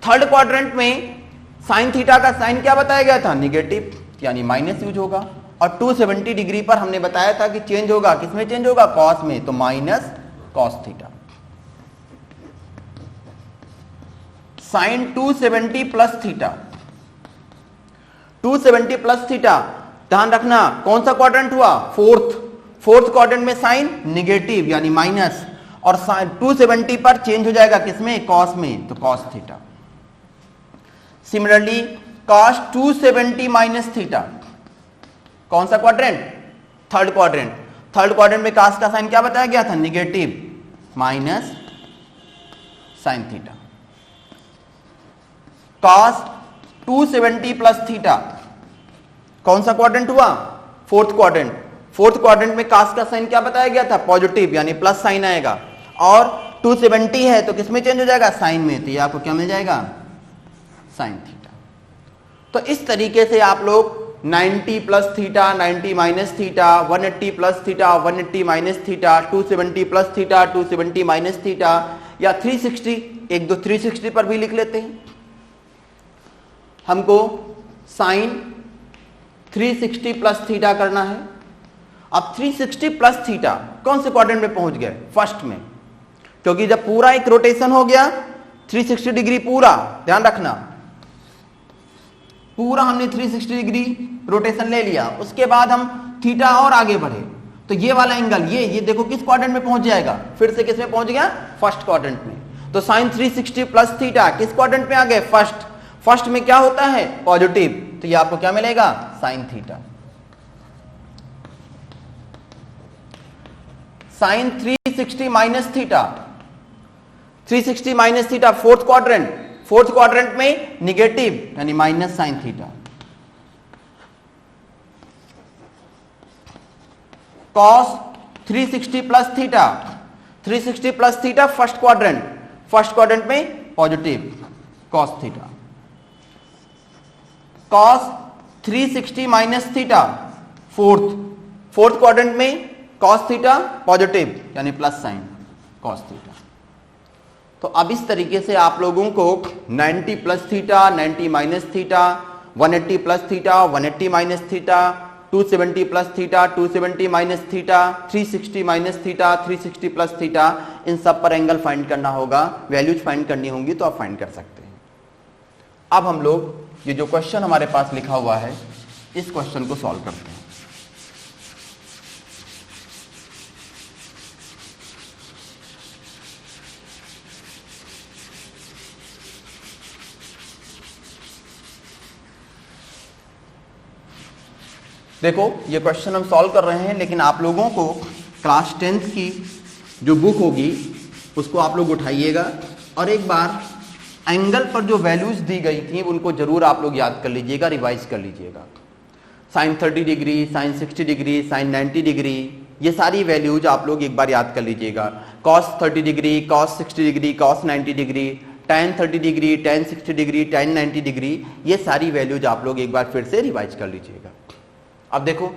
थर्ड क्वाड्रेंट में साइन थीटा का साइन क्या बताया गया था, निगेटिव यानी माइनस यूज होगा, और 270 डिग्री पर हमने बताया था कि चेंज होगा, किसमें चेंज होगा, कॉस में, तो minus cos theta. Sine 270 plus theta, 270 plus theta, ध्यान रखना कौन सा क्वाड्रेंट हुआ, फोर्थ। फोर्थ क्वाड्रेंट में साइन निगेटिव यानी माइनस, और 270 पर चेंज हो जाएगा किसमें, कॉस में, तो cos theta. Similarly cos 270 minus theta कौन सा quadrant, third quadrant. Third quadrant में कॉस का साइन क्या बताया गया था, negative, minus sine theta. cos 270 plus theta, कौन सा क्वाड्रेंट हुआ? Fourth quadrant. फोर्थ क्वाड्रेंट में cos का साइन क्या बताया गया था? पॉजिटिव, यानी प्लस साइन आएगा। और 270 है तो किसमें चेंज हो जाएगा? साइन में। तो ये आपको क्या मिल जाएगा? Sine theta. तो इस तरीके से आप लोग 90 plus theta, 90 minus theta, 180 plus theta, 180 minus theta, 270 plus theta, 270 minus theta, या 360, एक दो 360 पर भी लिख लेते हैं। हमको साइन 360 प्लस थीटा करना है। अब 360 प्लस थीटा कौन से क्वाड्रेंट में पहुंच गए? फर्स्ट में, क्योंकि जब पूरा एक रोटेशन हो गया 360 डिग्री पूरा, ध्यान रखना, पूरा हमने 360 डिग्री रोटेशन ले लिया, उसके बाद हम थीटा और आगे बढ़े तो ये वाला एंगल ये देखो किस क्वाड्रेंट में पहुंच जाएगा? फिर से किस में पहुंच गया? फर्स्ट क्वाड्रेंट में। तो साइन 360 प्लस थीटा किस क्वाड्रेंट में आ गए? फर्स्ट। फर्स्ट में क्या होता है? पॉजिटिव। तो ये आपको क्या मिलेगा? Sine theta. Sine 360 minus theta, 360 minus theta fourth quadrant, fourth quadrant में निगेटिव यानी minus sine theta. Cos 360 plus theta, 360 plus theta first quadrant, first quadrant में positive cos theta. Cos 360 minus theta fourth, fourth quadrant में cos theta positive यानी plus sine cos theta. तो अब इस तरीके से आप लोगों को 90 plus theta, 90 minus theta, 180 plus theta, 180 minus theta, 270 plus theta, 270 minus theta, 360 minus theta, 360 plus theta, इन सब पर एंगल फाइंड करना होगा, वैल्यूज फाइंड करनी होंगी तो आप फाइंड कर सकते हैं। अब हम लोग ये जो क्वेश्चन हमारे पास लिखा हुआ है इस क्वेश्चन को सॉल्व करते हैं। देखो ये क्वेश्चन हम सॉल्व कर रहे हैं, लेकिन आप लोगों को क्लास 10th की जो बुक होगी उसको आप लोग उठाइएगा और एक बार एंगल पर जो वैल्यूज दी गई थी उनको जरूर आप लोग याद कर लीजिएगा, रिवाइज कर लीजिएगा। Sine 30 degree, sine 60 degree, sine 90 degree, ये सारी वैल्यूज आप लोग एक बार याद कर लीजिएगा। Cos 30 degree, cos 60 degree, cos 90 degree, tan 30 degree, tan 60 degree, tan 90 degree, ये सारी वैल्यूज आप लोग एक बार फिर से रिवाइज कर लीजिएगा। अब देखो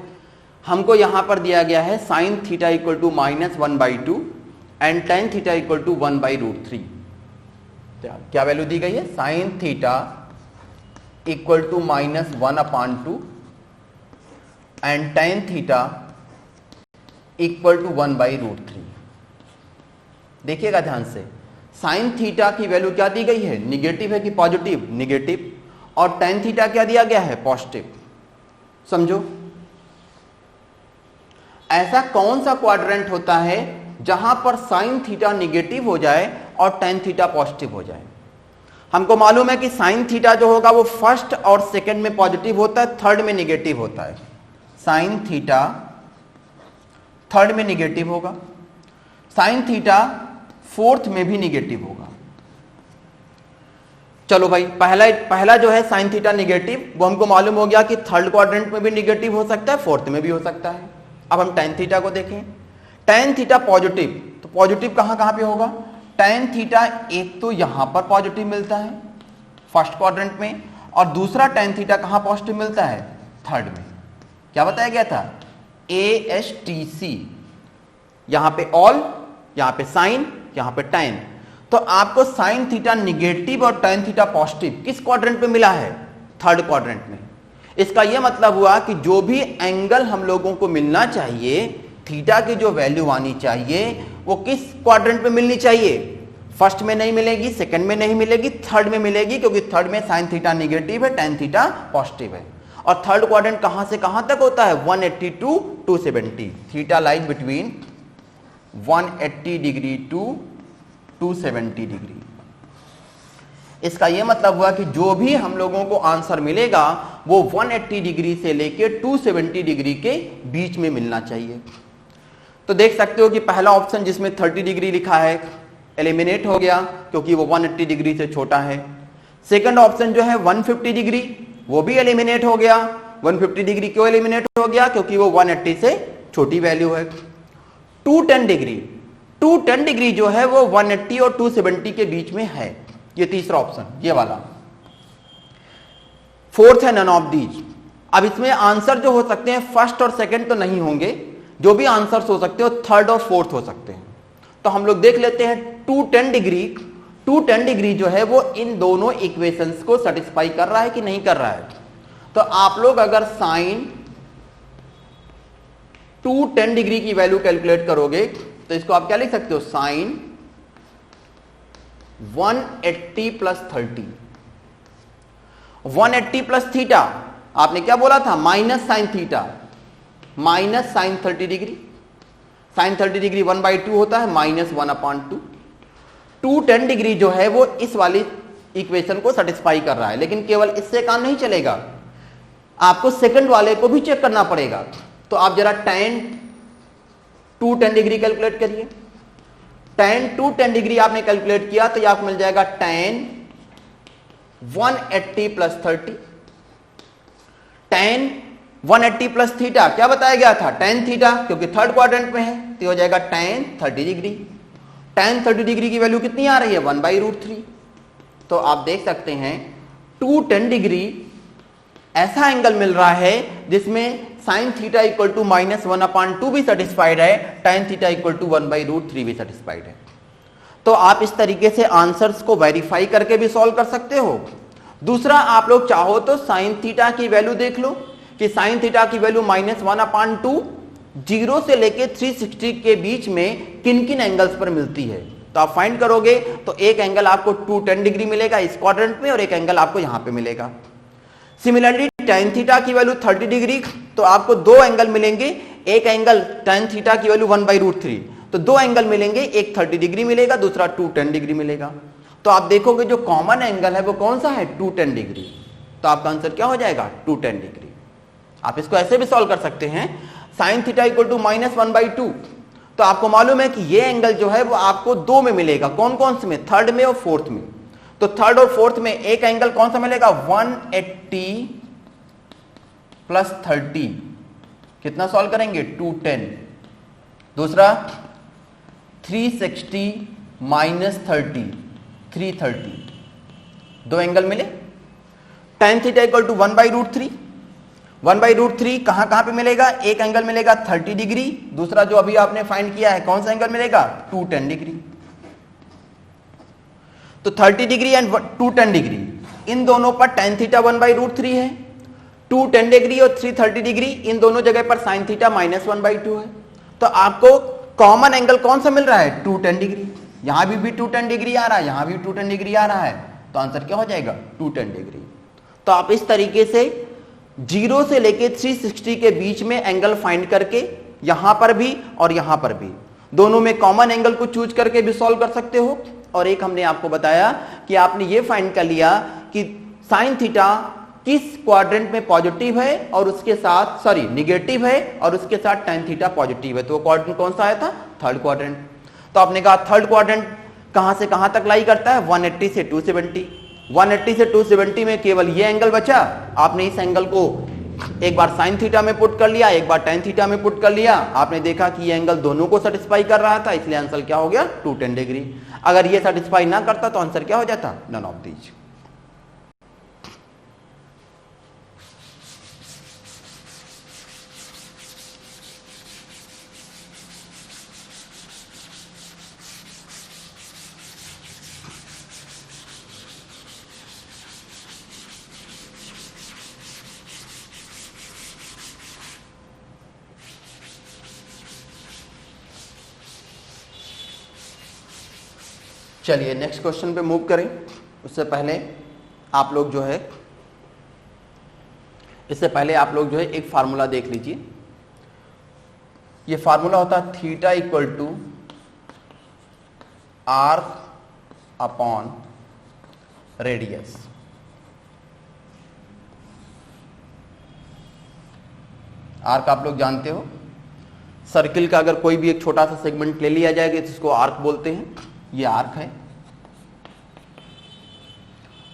हमको यहां पर दिया गया है sine theta equal to -1/2 and tan theta equal to 1/√3। क्या वैल्यू दी गई है? Sine theta equal to -1/2 and tan theta equal to 1/√3। देखिएगा ध्यान से, साइन थीटा की वैल्यू क्या दी गई है? निगेटिव है कि पॉजिटिव? निगेटिव। और tan थीटा क्या दिया गया है? पॉजिटिव। समझो ऐसा कौन सा क्वाड्रेंट होता है जहां पर साइन थीटा निगेटिव हो जाए और tan थीटा पॉजिटिव हो जाए? हमको मालूम है कि साइन थीटा जो होगा वो फर्स्ट और सेकंड में पॉजिटिव होता है, थर्ड में निगेटिव होता है। साइन थीटा थर्ड में निगेटिव होगा, साइन थीटा फोर्थ में भी निगेटिव होगा। चलो भाई, पहला जो है साइन थीटा निगेटिव, वो हमको मालूम हो गया कि थर्ड क्वाड्रेंट में भी निगेटिव हो सकता है, फोर्थ में भी हो सकता है। अब हम tan थीटा को देखें। tan थीटा पॉजिटिव, तो पॉजिटिव कहां कहां पे होगा? tan थीटा एक तो यहां पर पॉजिटिव मिलता है फर्स्ट क्वाड्रेंट में, और दूसरा tan थीटा कहां पॉजिटिव मिलता है? थर्ड में। क्या बताया गया था? ASTC, यहां पे ऑल, यहां पे साइन, यहां पे tan। तो आपको साइन थीटा निगेटिव और tan थीटा पॉजिटिव किस क्वाड्रेंट पे मिला है? थर्ड क्वाड्रेंट में। इसका यह मतलब हुआ कि जो भी एंगल हम लोगों को मिलना चाहिए, थीटा की जो वैल्यू आनी चाहिए वो किस क्वाड्रेंट में मिलनी चाहिए? फर्स्ट में नहीं मिलेगी, सेकंड में नहीं मिलेगी, थर्ड में मिलेगी, क्योंकि थर्ड में साइन थीटा निगेटिव है, tan थीटा पॉजिटिव है। और थर्ड क्वाड्रेंट कहां से कहां तक होता है? 180 to 270। Theta lies between 180 degree to 270 degree. इसका यह मतलब हुआ कि जो भी हम लोगों को आंसर मिलेगा वो 180 डिग्री से लेके 270 डिग्री के बीच में मिलना चाहिए। तो देख सकते हो कि पहला ऑप्शन जिसमें 30 डिग्री लिखा है एलिमिनेट हो गया, क्योंकि वो 180 डिग्री से छोटा है। सेकंड ऑप्शन जो है 150 डिग्री, वो भी एलिमिनेट हो गया। 150 डिग्री क्यों एलिमिनेट हो गया? क्योंकि वो 180 से छोटी वैल्यू है। 210 डिग्री, 210 डिग्री जो है वो 180 और 270 के बीच में है। ये तीसरा ऑप्शन, ये वाला। फोर्थ है नन ऑफ दीज। अब इसमें आंसर जो हो सकते हैं फर्स्ट और सेकंड तो नहीं होंगे, जो भी आंसर्स हो सकते हो थर्ड और फोर्थ हो सकते हैं। तो हम लोग देख लेते हैं 210 डिग्री, 210 डिग्री जो है वो इन दोनों इक्वेशंस को सेटिस्फाई कर रहा है कि नहीं कर रहा है। तो आप लोग अगर साइन 210 डिग्री की वैल्यू कैलकुलेट करोगे तो इसको आप क्या लिख सकते हो? साइन 180 प्लस 30, 180 प्लस थीटा, आपने क्या बोला था? Minus sine theta, minus sine 30 degree. Sine 30 degree 1/2 होता है, माइनस 1/2। 210 डिग्री जो है वो इस वाली इक्वेशन को सेटिस्फाई कर रहा है, लेकिन केवल इससे काम नहीं चलेगा, आपको सेकंड वाले को भी चेक करना पड़ेगा। तो आप जरा tan 210 डिग्री कैलकुलेट करिए। tan 210 डिग्री आपने कैलकुलेट किया तो ये आपको मिल जाएगा tan 180 plus 30। tan 180 plus theta क्या बताया गया था? tan थीटा, क्योंकि थर्ड क्वाड्रेंट में है तो हो जाएगा tan 30 डिग्री। tan 30 डिग्री की वैल्यू कितनी आ रही है? 1/√3। तो आप देख सकते हैं 210 डिग्री ऐसा एंगल मिल रहा है जिसमें sine theta equal to minus 1/2 भी सेटिस्फाइड है, tan थीटा इक्वल टू 1/√3 भी सेटिस्फाइड है। तो आप इस तरीके से आंसर्स को वेरीफाई करके भी सॉल्व कर सकते हो। दूसरा, आप लोग चाहो तो साइन थीटा की वैल्यू देख लो कि साइन थीटा की वैल्यू माइनस 1/2 0 से लेके 360 के बीच में किन किन एंगल्स पर मिलती है। तो आप फाइंड करोगे तो एक एंगल आपको 210 डिग्री मिलेगा इस क्वाड्रेंट में और एक एंगल आपको यहां पे मिलेगा। सिमिलरली tan थीटा की वैल्यू 30 डिग्री, तो आपको दो एंगल मिलेंगे, एक एंगल tan थीटा की वैल्यू 1/√3, तो दो एंगल मिलेंगे, एक 30 डिग्री मिलेगा, दूसरा 210 डिग्री मिलेगा। तो आप देखोगे जो कॉमन एंगल है वो कौन सा है? 210 डिग्री। तो आपका आंसर क्या हो जाएगा? 210 डिग्री। आप इसको ऐसे भी सॉल्व कर सकते हैं, sine theta equal to minus 1/2, तो आपको मालूम है कि ये एंगल जो है वो आपको दो में मिलेगा। कौन कौन से में? थर्ड में और फोर्थ में। तो थर्ड और फोर्थ में एक एंगल कौन सा मिलेगा? 180 प्लस 30, कितना सॉल्व करेंगे? 210। दूसरा 360 माइनस 30, 330, दो एंगल मिले। tan थीटा इक्वल टू 1/√3, 1/√3 कहां कहां पे मिलेगा? एक एंगल मिलेगा 30 डिग्री, दूसरा जो अभी आपने फाइंड किया है कौन सा एंगल मिलेगा? 210 डिग्री। तो 30 डिग्री एंड 210 डिग्री, इन दोनों पर tan थीटा 1/√3 है, 210 डिग्री और 330 डिग्री इन दोनों जगह पर sin थीटा माइनस 1/2 है। तो आपको कॉमन एंगल कौन सा मिल रहा है? 210 डिग्री। यहां भी 210 डिग्री आ रहा है, यहां भी 210 डिग्री आ रहा है, तो आंसर क्या हो जाएगा? 210 डिग्री। तो आप इस तरीके से 0 से लेके 360 के बीच में एंगल फाइंड करके यहां पर भी और यहां पर भी दोनों में कॉमन एंगल को चूज करके भी सॉल्व कर सकते हो। और एक हमने आपको बताया कि आपने ये फाइंड कर लिया कि साइन थीटा किस क्वाड्रेंट में पॉजिटिव है और उसके साथ निगेटिव है और उसके साथ tan थीटा पॉजिटिव है। तो वो क्वाड्रेंट कौन सा आया था? Third quadrant. तो आपने कहा थर्ड क्वाड्रेंट कहां से कहां तक लाई करता है? 180 से 270। 180 से 270 में केवल ये एंगल बचा, आपने इस एंगल को एक बार साइन थीटा में पुट कर लिया, एक बार tan थीटा में पुट कर लिया, आपने देखा कि ये एंगल दोनों को सेटिस्फाई कर रहा था, इसलिए आंसर क्या हो गया? 210 डिग्री। अगर ये सेटिस्फाई ना करता तो आंसर क्या हो जाता? None of these. चलिए नेक्स्ट क्वेश्चन पे मूव करें। उससे पहले आप लोग जो है एक फार्मूला देख लीजिए। ये फार्मूला होता है theta equal to arc upon radius. Arc आप लोग जानते हो, सर्किल का अगर कोई भी एक छोटा सा सेगमेंट ले लिया जाएगा तो इसको आर्क बोलते हैं। ये आर्क है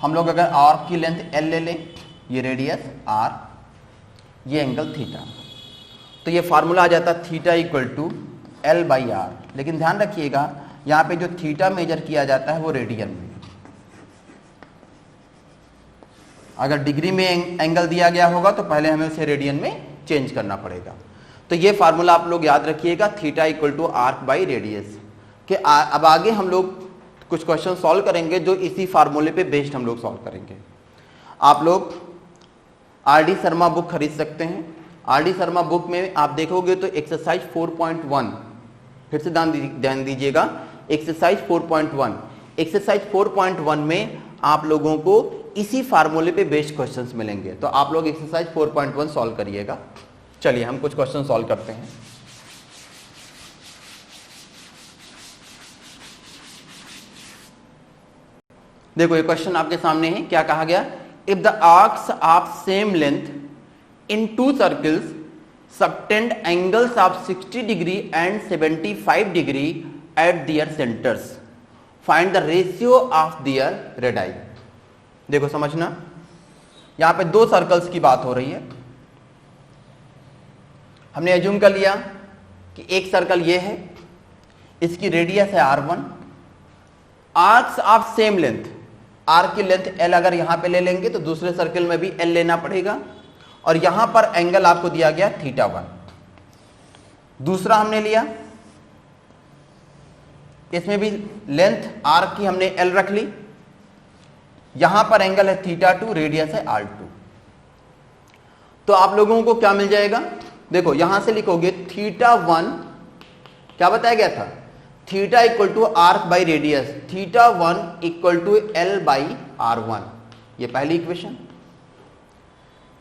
हम लोग अगर आर्क की लेंथ एल ले लें, ये रेडियस आर, ये एंगल थीटा, तो ये फार्मूला आ जाता theta equal to L by r. लेकिन ध्यान रखिएगा यहाँ पे जो थीटा मेजर किया जाता है वो रेडियन में, अगर डिग्री में एंगल दिया गया होगा तो पहले हमें उसे रेडियन में चेंज करना पड़ेगा। तो ये फार्मूला आप लोग याद रखिएगा, theta equal to arc by radius के। अब आगे हम लोग कुछ क्वेश्चन सॉल्व करेंगे जो इसी फार्मूले पे बेस्ड हम लोग सॉल्व करेंगे। आप लोग आर डी शर्मा बुक खरीद सकते हैं। आर डी शर्मा बुक में आप देखोगे तो एक्सरसाइज 4.1, फिर से ध्यान दीजिएगा, एक्सरसाइज 4.1, एक्सरसाइज 4.1 में आप लोगों को इसी फार्मूले पे बेस्ड क्वेश्चंस मिलेंगे। तो आप लोग एक्सरसाइज 4.1 सॉल्व करिएगा। चलिए हम कुछ क्वेश्चन सॉल्व करते हैं। देखो ये क्वेश्चन आपके सामने है, क्या कहा गया, if the arcs of same length in two circles subtend angles of 60 degree and 75 degree at their centres, find the ratio of their radii. देखो समझना, यहां पे दो सर्कल्स की बात हो रही है। हमने एज्यूम कर लिया कि एक सर्कल ये है, इसकी रेडियस है r1, arcs of same length, arc की लेंथ l अगर यहां पे ले लेंगे तो दूसरे सर्कल में भी l लेना पड़ेगा, और यहां पर एंगल आपको दिया गया θ1। दूसरा हमने लिया, इसमें भी लेंथ आर्क की हमने l रख ली, यहां पर एंगल है θ2, रेडियस है r2। तो आप लोगों को क्या मिल जाएगा, देखो यहां से लिखोगे θ1, क्या बताया गया था, theta equal to arc by radius, θ1 equal to l by r1, ये पहली इक्वेशन।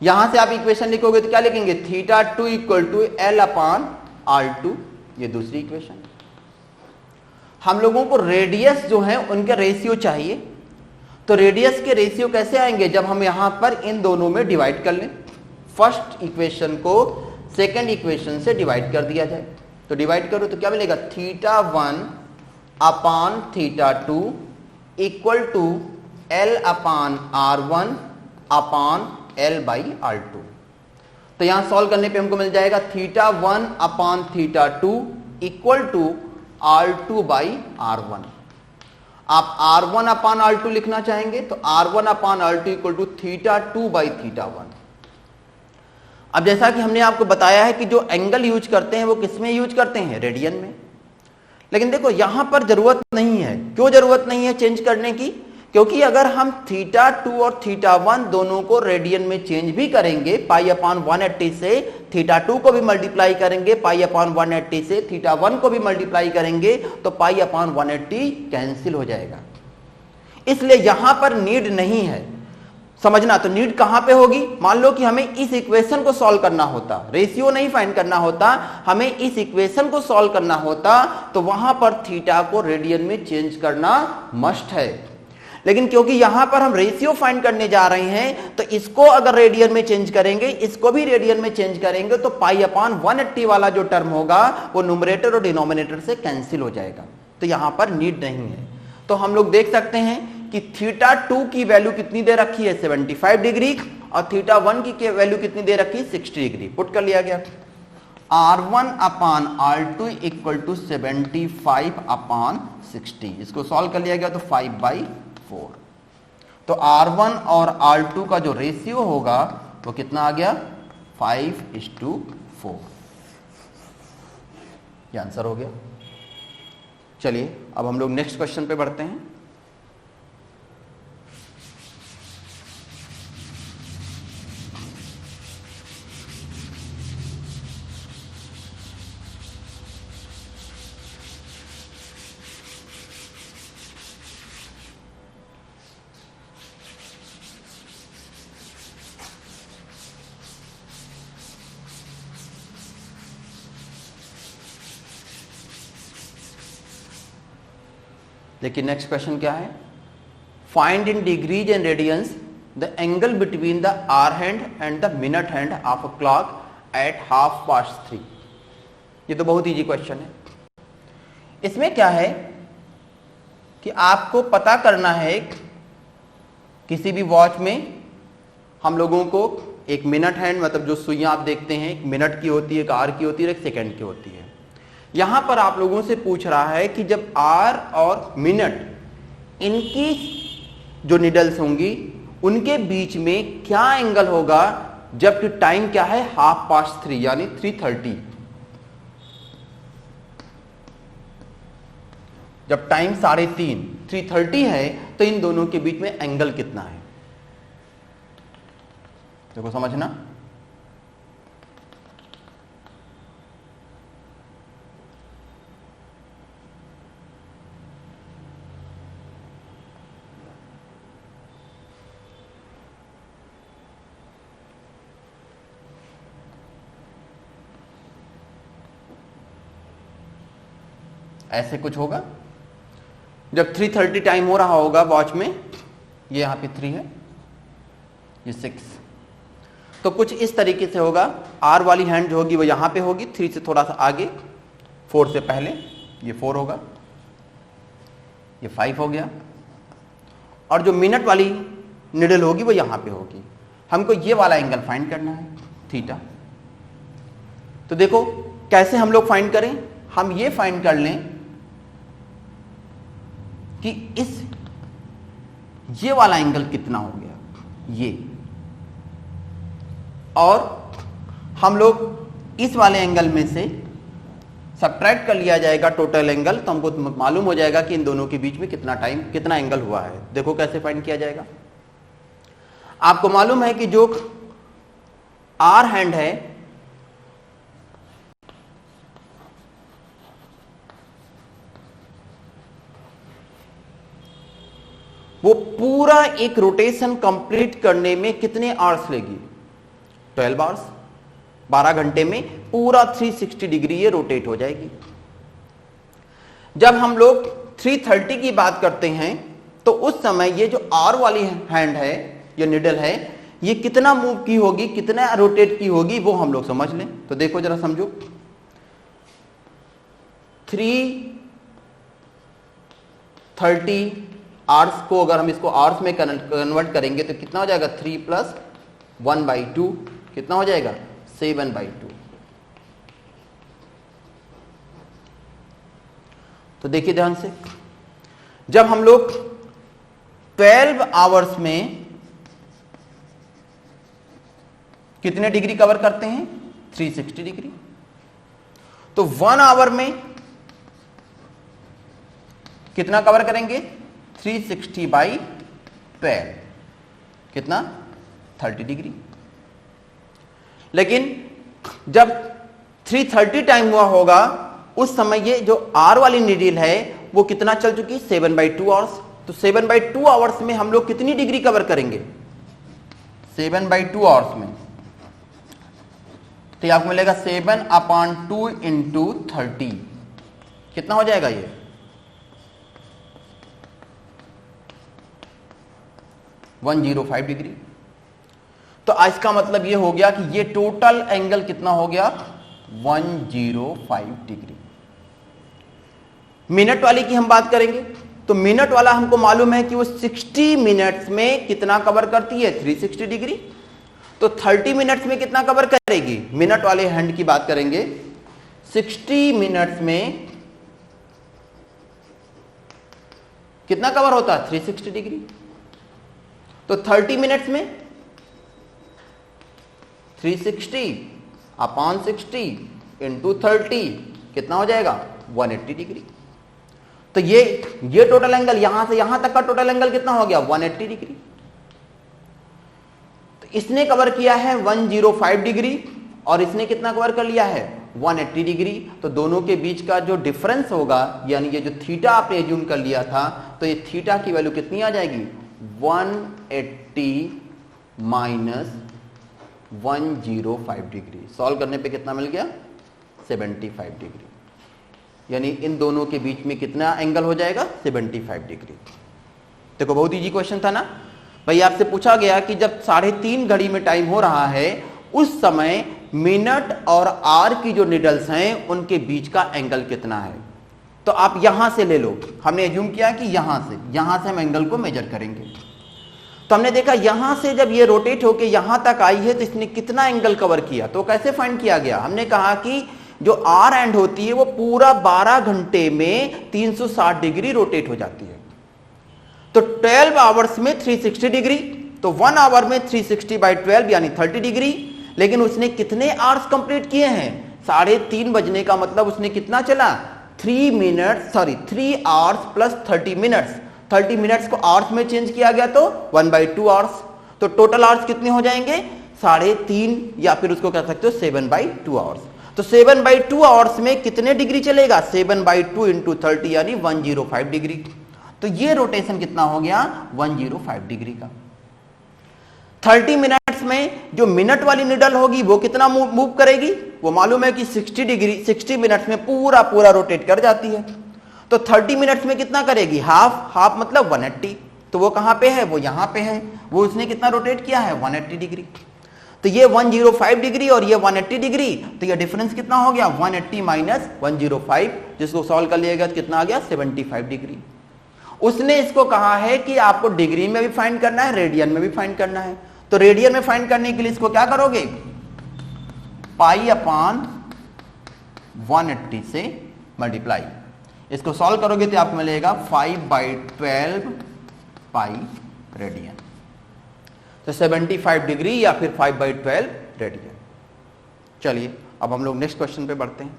यहां से आप इक्वेशन लिखोगे तो क्या लिखेंगे, θ2 equal to l upon r2, ये दूसरी इक्वेशन। हम लोगों को रेडियस जो है उनके रेशियो चाहिए, तो रेडियस के रेशियो कैसे आएंगे, जब हम यहां पर इन दोनों में डिवाइड कर लें। फर्स्ट इक्वेशन को सेकेंड इक्वेशन से डिवाइड कर दिया जाए, तो डिवाइड करो तो क्या मिलेगा, θ1 upon θ2 equal to l upon r1 upon l by r2। तो यहां सॉल्व करने पे हमको मिल जाएगा θ1 upon θ2 equal to r2 by r1। आप r1 अपान r2 लिखना चाहेंगे तो r1 upon r2 equal to θ2 by θ1। अब जैसा कि हमने आपको बताया है कि जो एंगल यूज करते हैं वो किसमें यूज करते हैं, रेडियन में। लेकिन देखो यहां पर जरूरत नहीं है। क्यों जरूरत नहीं है चेंज करने की, क्योंकि अगर हम θ2 और θ1 दोनों को रेडियन में चेंज भी करेंगे, पाई अपान 180 से θ2 को भी मल्टीप्लाई करेंगे, पाई अपान 180 से θ1 को भी मल्टीप्लाई करेंगे, तो पाई अपान 180 कैंसिल हो जाएगा। इसलिए यहां पर नीड नहीं है, समझना। तो नीड कहां पे होगी, मान लो कि हमें इस इक्वेशन को सॉल्व करना होता, रेशियो नहीं फाइंड करना होता, हमें इस इक्वेशन को सॉल्व करना होता, तो वहां पर थीटा को रेडियन में चेंज करना मस्ट है। लेकिन क्योंकि यहां पर हम रेशियो फाइंड करने जा रहे हैं, तो इसको अगर रेडियन में चेंज करेंगे, इसको भी रेडियन में चेंज करेंगे, तो पाई अपान 180 वाला जो टर्म होगा वो न्यूमरेटर और डिनोमिनेटर से कैंसिल हो जाएगा। तो यहां पर नीड नहीं है। तो हम लोग देख सकते हैं कि θ2 की वैल्यू कितनी दे रखी है, 75 डिग्री, और θ1 की वैल्यू कितनी दे रखी है, 60 डिग्री। पुट कर लिया गया, r1 upon r2 equal to 75 अपान 60। इसको सॉल्व कर लिया गया तो 5/4। तो r1 और r2 का जो रेशियो होगा वो कितना आ गया, 5:4। ये आंसर हो गया। चलिए अब हम लोग नेक्स्ट क्वेश्चन पे बढ़ते हैं। देखिए नेक्स्ट क्वेश्चन क्या है, find in degrees and radians the angle between the hour hand and the minute hand of a clock at 3:30। ये तो बहुत इजी क्वेश्चन है। इसमें क्या है कि आपको पता करना है किसी भी वॉच में हम लोगों को एक मिनट हैंड, मतलब जो सुइयां आप देखते हैं, एक मिनट की होती है, एक आर की होती है, एक सेकंड की होती है। यहां पर आप लोगों से पूछ रहा है कि जब आर और मिनट इनकी जो निडल्स होंगी उनके बीच में क्या एंगल होगा जबकि टाइम क्या है 3:30 यानी 3:30। जब टाइम 3:30 है तो इन दोनों के बीच में एंगल कितना है, देखो समझना। ऐसे कुछ होगा जब 3:30 टाइम हो रहा होगा वॉच में, ये यहां पे 3 है, ये 6, तो कुछ इस तरीके से होगा। आर वाली हैंड जो होगी वो यहां पे होगी, 3 से थोड़ा सा आगे, 4 से पहले, ये 4 होगा, ये 5 हो गया, और जो मिनट वाली निडल होगी वो यहां पे होगी। हमको ये वाला एंगल फाइंड करना है, थीटा। तो देखो कैसे हम लोग फाइंड करें, हम ये फाइंड कर लें कि ये वाला एंगल कितना हो गया, ये, और हम लोग इस वाले एंगल में से सब्ट्रैक्ट कर लिया जाएगा टोटल एंगल, तो हमको मालूम हो जाएगा कि इन दोनों के बीच में कितना एंगल हुआ है। देखो कैसे फाइंड किया जाएगा। आपको मालूम है कि जो आर हैंड है वो पूरा एक रोटेशन कंप्लीट करने में कितने आवर्स लेगी, 12 आवर्स। 12 घंटे में पूरा 360 डिग्री ये रोटेट हो जाएगी। जब हम लोग 3:30 की बात करते हैं तो उस समय ये जो आर वाली हैंड है, ये निडल है, ये कितना मूव की होगी, कितना रोटेट की होगी, वो हम लोग समझ लें। तो देखो जरा समझो, 3:30 आवर्स को अगर हम इसको आवर्स में कन्वर्ट करेंगे तो कितना हो जाएगा, 3 + 1/2 कितना हो जाएगा, 7/2। तो देखिए ध्यान से, जब हम लोग 12 आवर्स में कितने डिग्री कवर करते हैं, 360 डिग्री, तो 1 आवर में कितना कवर करेंगे, 360/12 कितना, 30 डिग्री। लेकिन जब 3:30 टाइम हुआ होगा उस समय ये जो आर वाली निडल है वो कितना चल चुकी, 7/2 आवर्स। तो 7/2 आवर्स में हम लोग कितनी डिग्री कवर करेंगे, 7/2 आवर्स में, तो आपको मिलेगा 7/2 × 30 कितना हो जाएगा, ये 105 डिग्री। तो इसका मतलब ये हो गया कि ये टोटल एंगल कितना हो गया, 105 डिग्री। मिनट वाली की हम बात करेंगे तो मिनट वाला हमको मालूम है कि वो 60 मिनट्स में कितना कवर करती है, 360 डिग्री। तो 30 मिनट्स में कितना कवर करेगी, मिनट वाले हैंड की बात करेंगे, 60 मिनट्स में कितना कवर होता है, 360 डिग्री। तो 30 मिनट्स में 360/60 × 30 कितना हो जाएगा, 180 डिग्री। तो ये टोटल एंगल, यहां से यहां तक का टोटल एंगल कितना हो गया, 180 डिग्री। तो इसने कवर किया है 105 डिग्री और इसने कितना कवर कर लिया है, 180 डिग्री। तो दोनों के बीच का जो डिफरेंस होगा, यानी ये जो थीटा आपने एज्यूम कर लिया था, तो ये थीटा की वैल्यू कितनी आ जाएगी, 180 - 105 डिग्री। सॉल्व करने पे कितना मिल गया, 75 डिग्री। यानी इन दोनों के बीच में कितना एंगल हो जाएगा, 75 डिग्री। देखो बहुत इजी क्वेश्चन था ना भाई। आपसे पूछा गया कि जब 3:30 घड़ी में टाइम हो रहा है उस समय मिनट और आर की जो निडल्स हैं उनके बीच का एंगल कितना है। तो आप यहां से ले लो, हमने एज्यूम किया कि यहां से हम एंगल को मेजर करेंगे। तो हमने देखा यहां से जब ये रोटेट होके यहां तक आई है तो इसने कितना एंगल कवर किया, तो कैसे फाइंड किया गया, हमने कहा कि जो आर एंड होती है वो पूरा 12 घंटे में 360 डिग्री रोटेट हो जाती है। तो 12 आवर्स में 360 डिग्री, तो 1 आवर में 360/12 यानी 30 डिग्री। लेकिन उसने कितने आवर्स कंप्लीट किए हैं, 3:30 बजने का मतलब उसने कितना चला, 3 आवर्स प्लस 30 मिनट्स। 30 मिनट्स को आवर्स में चेंज किया गया तो 1/2 आवर्स। तो टोटल आवर्स कितने हो जाएंगे, 3.5 या फिर उसको कह सकते हो 7/2 आवर्स। तो 7/2 आवर्स में कितने डिग्री चलेगा, 7/2 इंटू 30 यानी 105 डिग्री। तो ये रोटेशन कितना हो गया, 105 डिग्री का। 30 मिनट्स में जो मिनट वाली निडल होगी वो कितना मूव करेगी, वो मालूम है कि 60 डिग्री 60 मिनट्स में पूरा रोटेट कर जाती है। तो 30 मिनट्स में कितना करेगी, हाफ मतलब 180। तो वो कहां पे है, वो यहां पे है, वो उसने कितना रोटेट किया है, 180 डिग्री। तो ये 105 डिग्री और ये 180 डिग्री, तो ये डिफरेंस कितना हो गया, 180 माइनस 105, जिसको सॉल्व कर लिएगा तो कितना आ गया, 75 डिग्री। उसने इसको कहा है कि आपको डिग्री में भी फाइंड करना है, रेडियन में भी फाइंड करना है। तो रेडियन में फाइंड करने के लिए इसको क्या करोगे, पाई/180 से मल्टीप्लाई, इसको सॉल्व करोगे तो आपको मिलेगा 5/12 पाई रेडियन। तो 75 डिग्री या फिर 5/12 रेडियन। चलिए अब हम लोग नेक्स्ट क्वेश्चन पे बढ़ते हैं।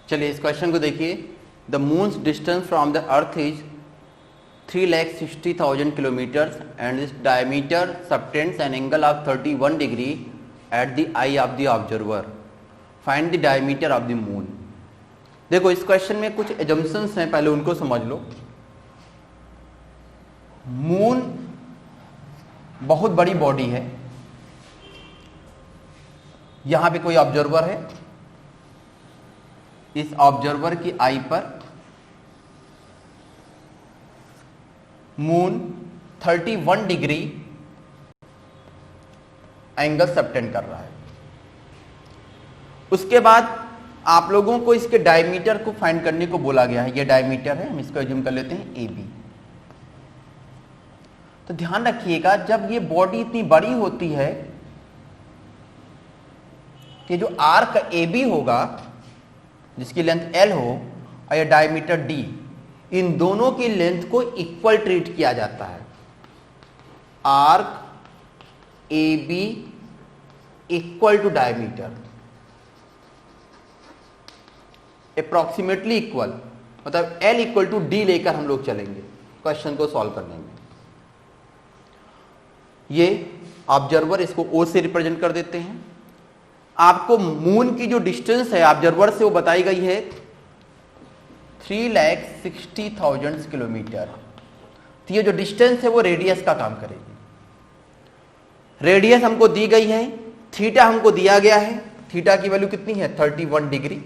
चलिए इस क्वेश्चन को देखिए। The moon's distance from the earth is 3,60,000 kilometre and its diameter subtends an angle of 31 degree at the eye of the observer, find the diameter of the moon. देखो इस question में कुछ एजम्पशंस हैं, पहले उनको समझ लो। मून बहुत बड़ी बॉडी है, यहां पे कोई ऑब्जर्वर है, इस ऑब्जर्वर की आई पर मून 31 डिग्री एंगल सबटेंड कर रहा है। उसके बाद आप लोगों को इसके डायमीटर को फाइंड करने को बोला गया है। ये डायमीटर है, हम इसको एज्यूम कर लेते हैं AB। तो ध्यान रखिएगा जब ये बॉडी इतनी बड़ी होती है कि जो आर्क AB होगा जिसकी लेंथ L हो और ये डायमीटर D, इन दोनों की लेंथ को इक्वल ट्रीट किया जाता है। Arc AB equal to diameter, approximately equal, मतलब L इक्वल टू D लेकर हम लोग चलेंगे क्वेश्चन को सॉल्व करने में। ये ऑब्जर्वर, इसको O से रिप्रेजेंट कर देते हैं। आपको मून की जो डिस्टेंस है ऑब्जर्वर से वो बताई गई है 3,60,000 किलोमीटर। तो ये जो डिस्टेंस है वो रेडियस का काम करेगी। रेडियस हमको दी गई है, थीटा हमको दिया गया है, थीटा की वैल्यू कितनी है 31 डिग्री।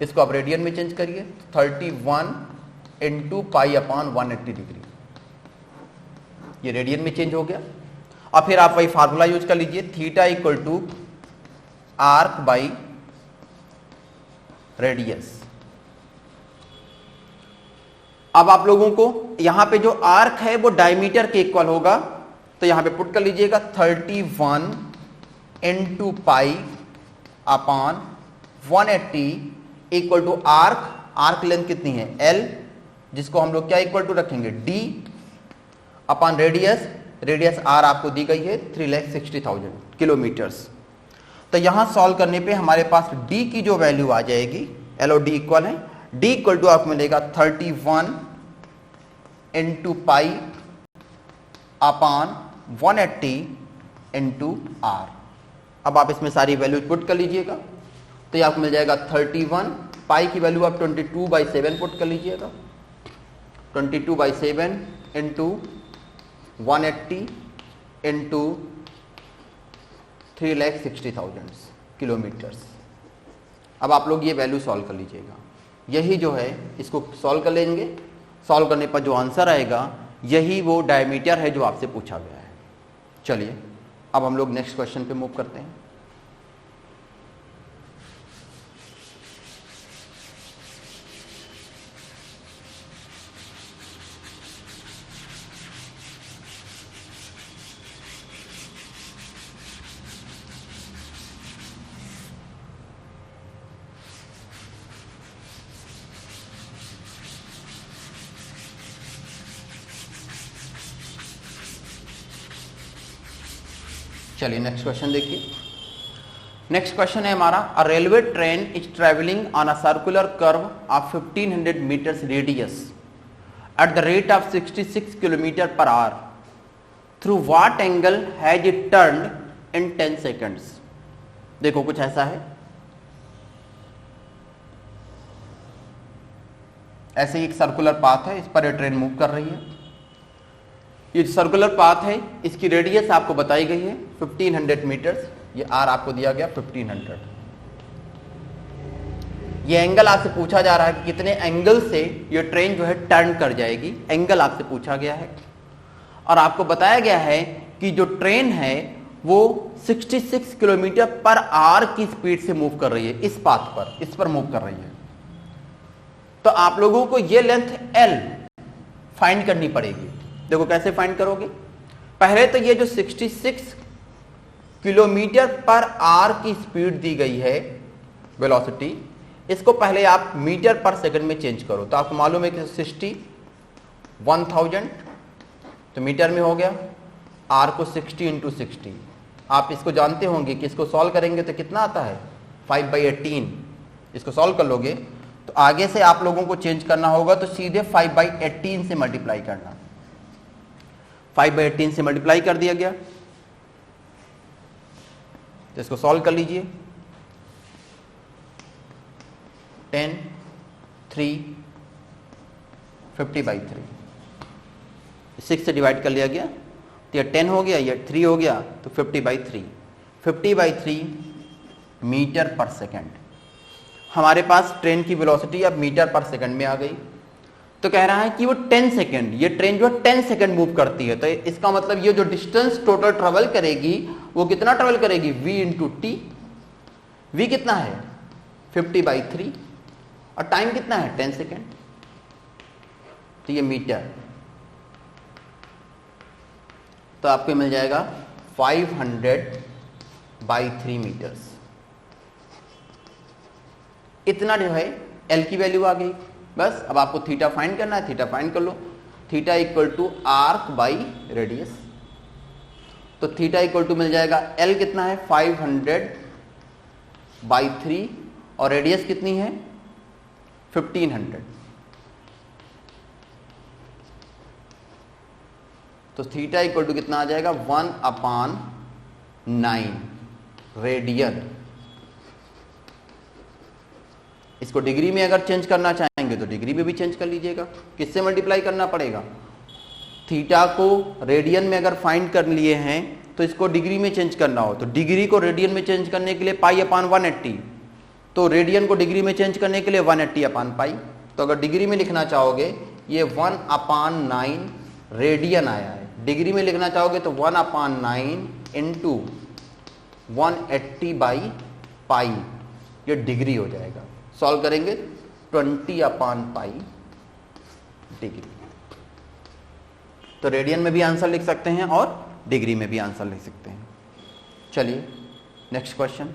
इसको आप रेडियन में चेंज करिए, 31 इंटू पाई/180 डिग्री, ये रेडियन में चेंज हो गया। और फिर आप वही फार्मूला यूज कर लीजिए, theta equal to arc by radius. अब आप लोगों को यहां पे जो आर्क है वो डायमीटर के इक्वल होगा, तो यहां पे पुट कर लीजिएगा 31 इंटू पाई/180 इक्वल टू आर्क लेंथ कितनी है L, जिसको हम लोग क्या इक्वल टू रखेंगे D अपॉन रेडियस R आपको दी गई है 3,60,000 किलोमीटर्स। तो यहां सॉल्व करने पे हमारे पास D की जो वैल्यू आ जाएगी, L और D इक्वल है, D इक्वल टू आपको मिलेगा 31 इंटू पाई/180 इंटू R। अब आप इसमें सारी वैल्यू पुट कर लीजिएगा, तो ये आपको मिल जाएगा 31, पाई की वैल्यू आप 22/7 पुट कर लीजिएगा, 22/7 इंटू 180 इंटू 3,60,000 किलोमीटर्स। अब आप लोग ये वैल्यू सॉल्व कर लीजिएगा। यही जो है इसको सॉल्व कर लेंगे, सॉल्व करने पर जो आंसर आएगा यही वो डायमीटर है जो आपसे पूछा गया है। चलिए अब हम लोग नेक्स्ट क्वेश्चन पे मूव करते हैं। चलिए नेक्स्ट क्वेश्चन देखिए। नेक्स्ट क्वेश्चन है हमारा, a railway train is travelling on a circular curve of 1500 metres radius at the rate of 66 kilometre per hour through what angle has it turned in 10 seconds. देखो कुछ ऐसा है, ऐसे ही एक circular path है, इस पर ये ट्रेन मूव कर रही है। ये सर्कुलर पाथ है, इसकी रेडियस आपको बताई गई है 1500 मीटर्स, ये आर आपको दिया गया 1500। ये एंगल आपसे पूछा जा रहा है कि कितने एंगल से ये ट्रेन जो है टर्न कर जाएगी, एंगल आपसे पूछा गया है। और आपको बताया गया है कि जो ट्रेन है वो 66 किलोमीटर पर आवर की स्पीड से मूव कर रही है, इस पाथ पर, इस पर मूव कर रही है। तो आप लोगों को ये लेंथ एल फाइंड करनी पड़ेगी। देखो कैसे फाइंड करोगे, पहले तो ये जो 66 किलोमीटर पर आवर की स्पीड दी गई है वेलोसिटी, इसको पहले आप मीटर पर सेकंड में चेंज करो। तो आपको मालूम है कि 60 1000 तो मीटर में हो गया, आर को 60 इंटू 60। आप इसको जानते होंगे कि इसको सॉल्व करेंगे तो कितना आता है 5/18। इसको सॉल्व कर लोगे तो आगे से आप लोगों को चेंज करना होगा, तो सीधे 5/18 से मल्टीप्लाई करना। 5/18 से मल्टीप्लाई कर दिया गया, तो इसको सॉल्व कर लीजिए। 10 3 50/3, 6 से डिवाइड कर लिया गया तो यह 10 हो गया, यह 3 हो गया, तो 50/3। 50/3 मीटर पर सेकंड। हमारे पास ट्रेन की वेलोसिटी अब मीटर पर सेकंड में आ गई। तो कह रहा है कि वो 10 सेकंड, ये ट्रेन जो 10 सेकंड मूव करती है। तो इसका मतलब ये जो डिस्टेंस टोटल ट्रेवल करेगी वो कितना ट्रेवल करेगी, v इंटू टी। v कितना है 50/3 और टाइम कितना है 10 सेकंड, तो ये मीटर। तो आपको मिल जाएगा 500/3 मीटर्स। इतना जो है L की वैल्यू आ गई। बस अब आपको थीटा फाइंड करना है, थीटा फाइंड कर लो। Theta equal to arc by radius. तो थीटा इक्वल टू मिल जाएगा L कितना है 500/3 और रेडियस कितनी है 1500। तो थीटा इक्वल टू कितना आ जाएगा 1/9 रेडियन। इसको डिग्री में अगर चेंज करना चाहेंगे तो डिग्री में भी चेंज कर लीजिएगा। किससे मल्टीप्लाई करना पड़ेगा, थीटा को रेडियन में अगर फाइंड कर लिए हैं तो इसको डिग्री में चेंज करना हो, तो डिग्री को रेडियन में चेंज करने के लिए π/180, तो रेडियन को डिग्री में चेंज करने के लिए 180/π। तो अगर डिग्री में लिखना चाहोगे ये 1/9 रेडियन आया है, डिग्री में लिखना चाहोगे तो 1/9 इंटू 180/π, ये डिग्री हो जाएगा। सॉल्व करेंगे 20/π डिग्री। तो रेडियन में भी आंसर लिख सकते हैं और डिग्री में भी आंसर लिख सकते हैं। चलिए नेक्स्ट क्वेश्चन।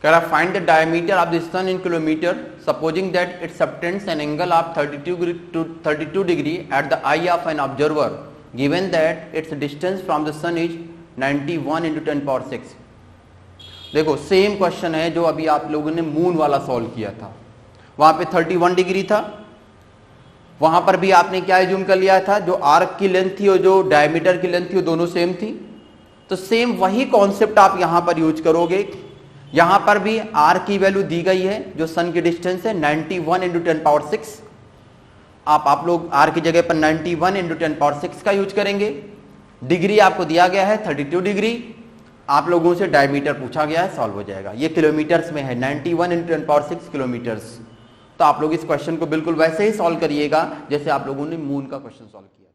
कह रहा find the diameter of the sun in kilometre supposing that it subtends an angle of 32 degree at the eye of an observer given that its distance from the sun is 91 × 10⁶। देखो same question है जो अभी आप लोगों ने moon वाला solve किया था, वहां पे 31 डिग्री था, वहां पर भी आपने क्या एज्यूम कर लिया था, जो आर्क की लेंथ थी और जो डायमीटर की लेंथ थी वो दोनों सेम थी। तो सेम वही कॉन्सेप्ट आप यहां पर यूज करोगे। यहां पर भी आर की वैल्यू दी गई है, जो सन की डिस्टेंस है 91 × 10⁶। आप लोग आर की जगह पर 91 × 10⁶ का यूज करेंगे। डिग्री आपको दिया गया है 32 डिग्री। आप लोगों से डायमीटर पूछा गया है, सॉल्व हो जाएगा। ये किलोमीटर्स में है, 91 × 10⁶ किलोमीटर्स। तो आप लोग इस क्वेश्चन को बिल्कुल वैसे ही सॉल्व करिएगा जैसे आप लोगों ने मून का क्वेश्चन सॉल्व किया।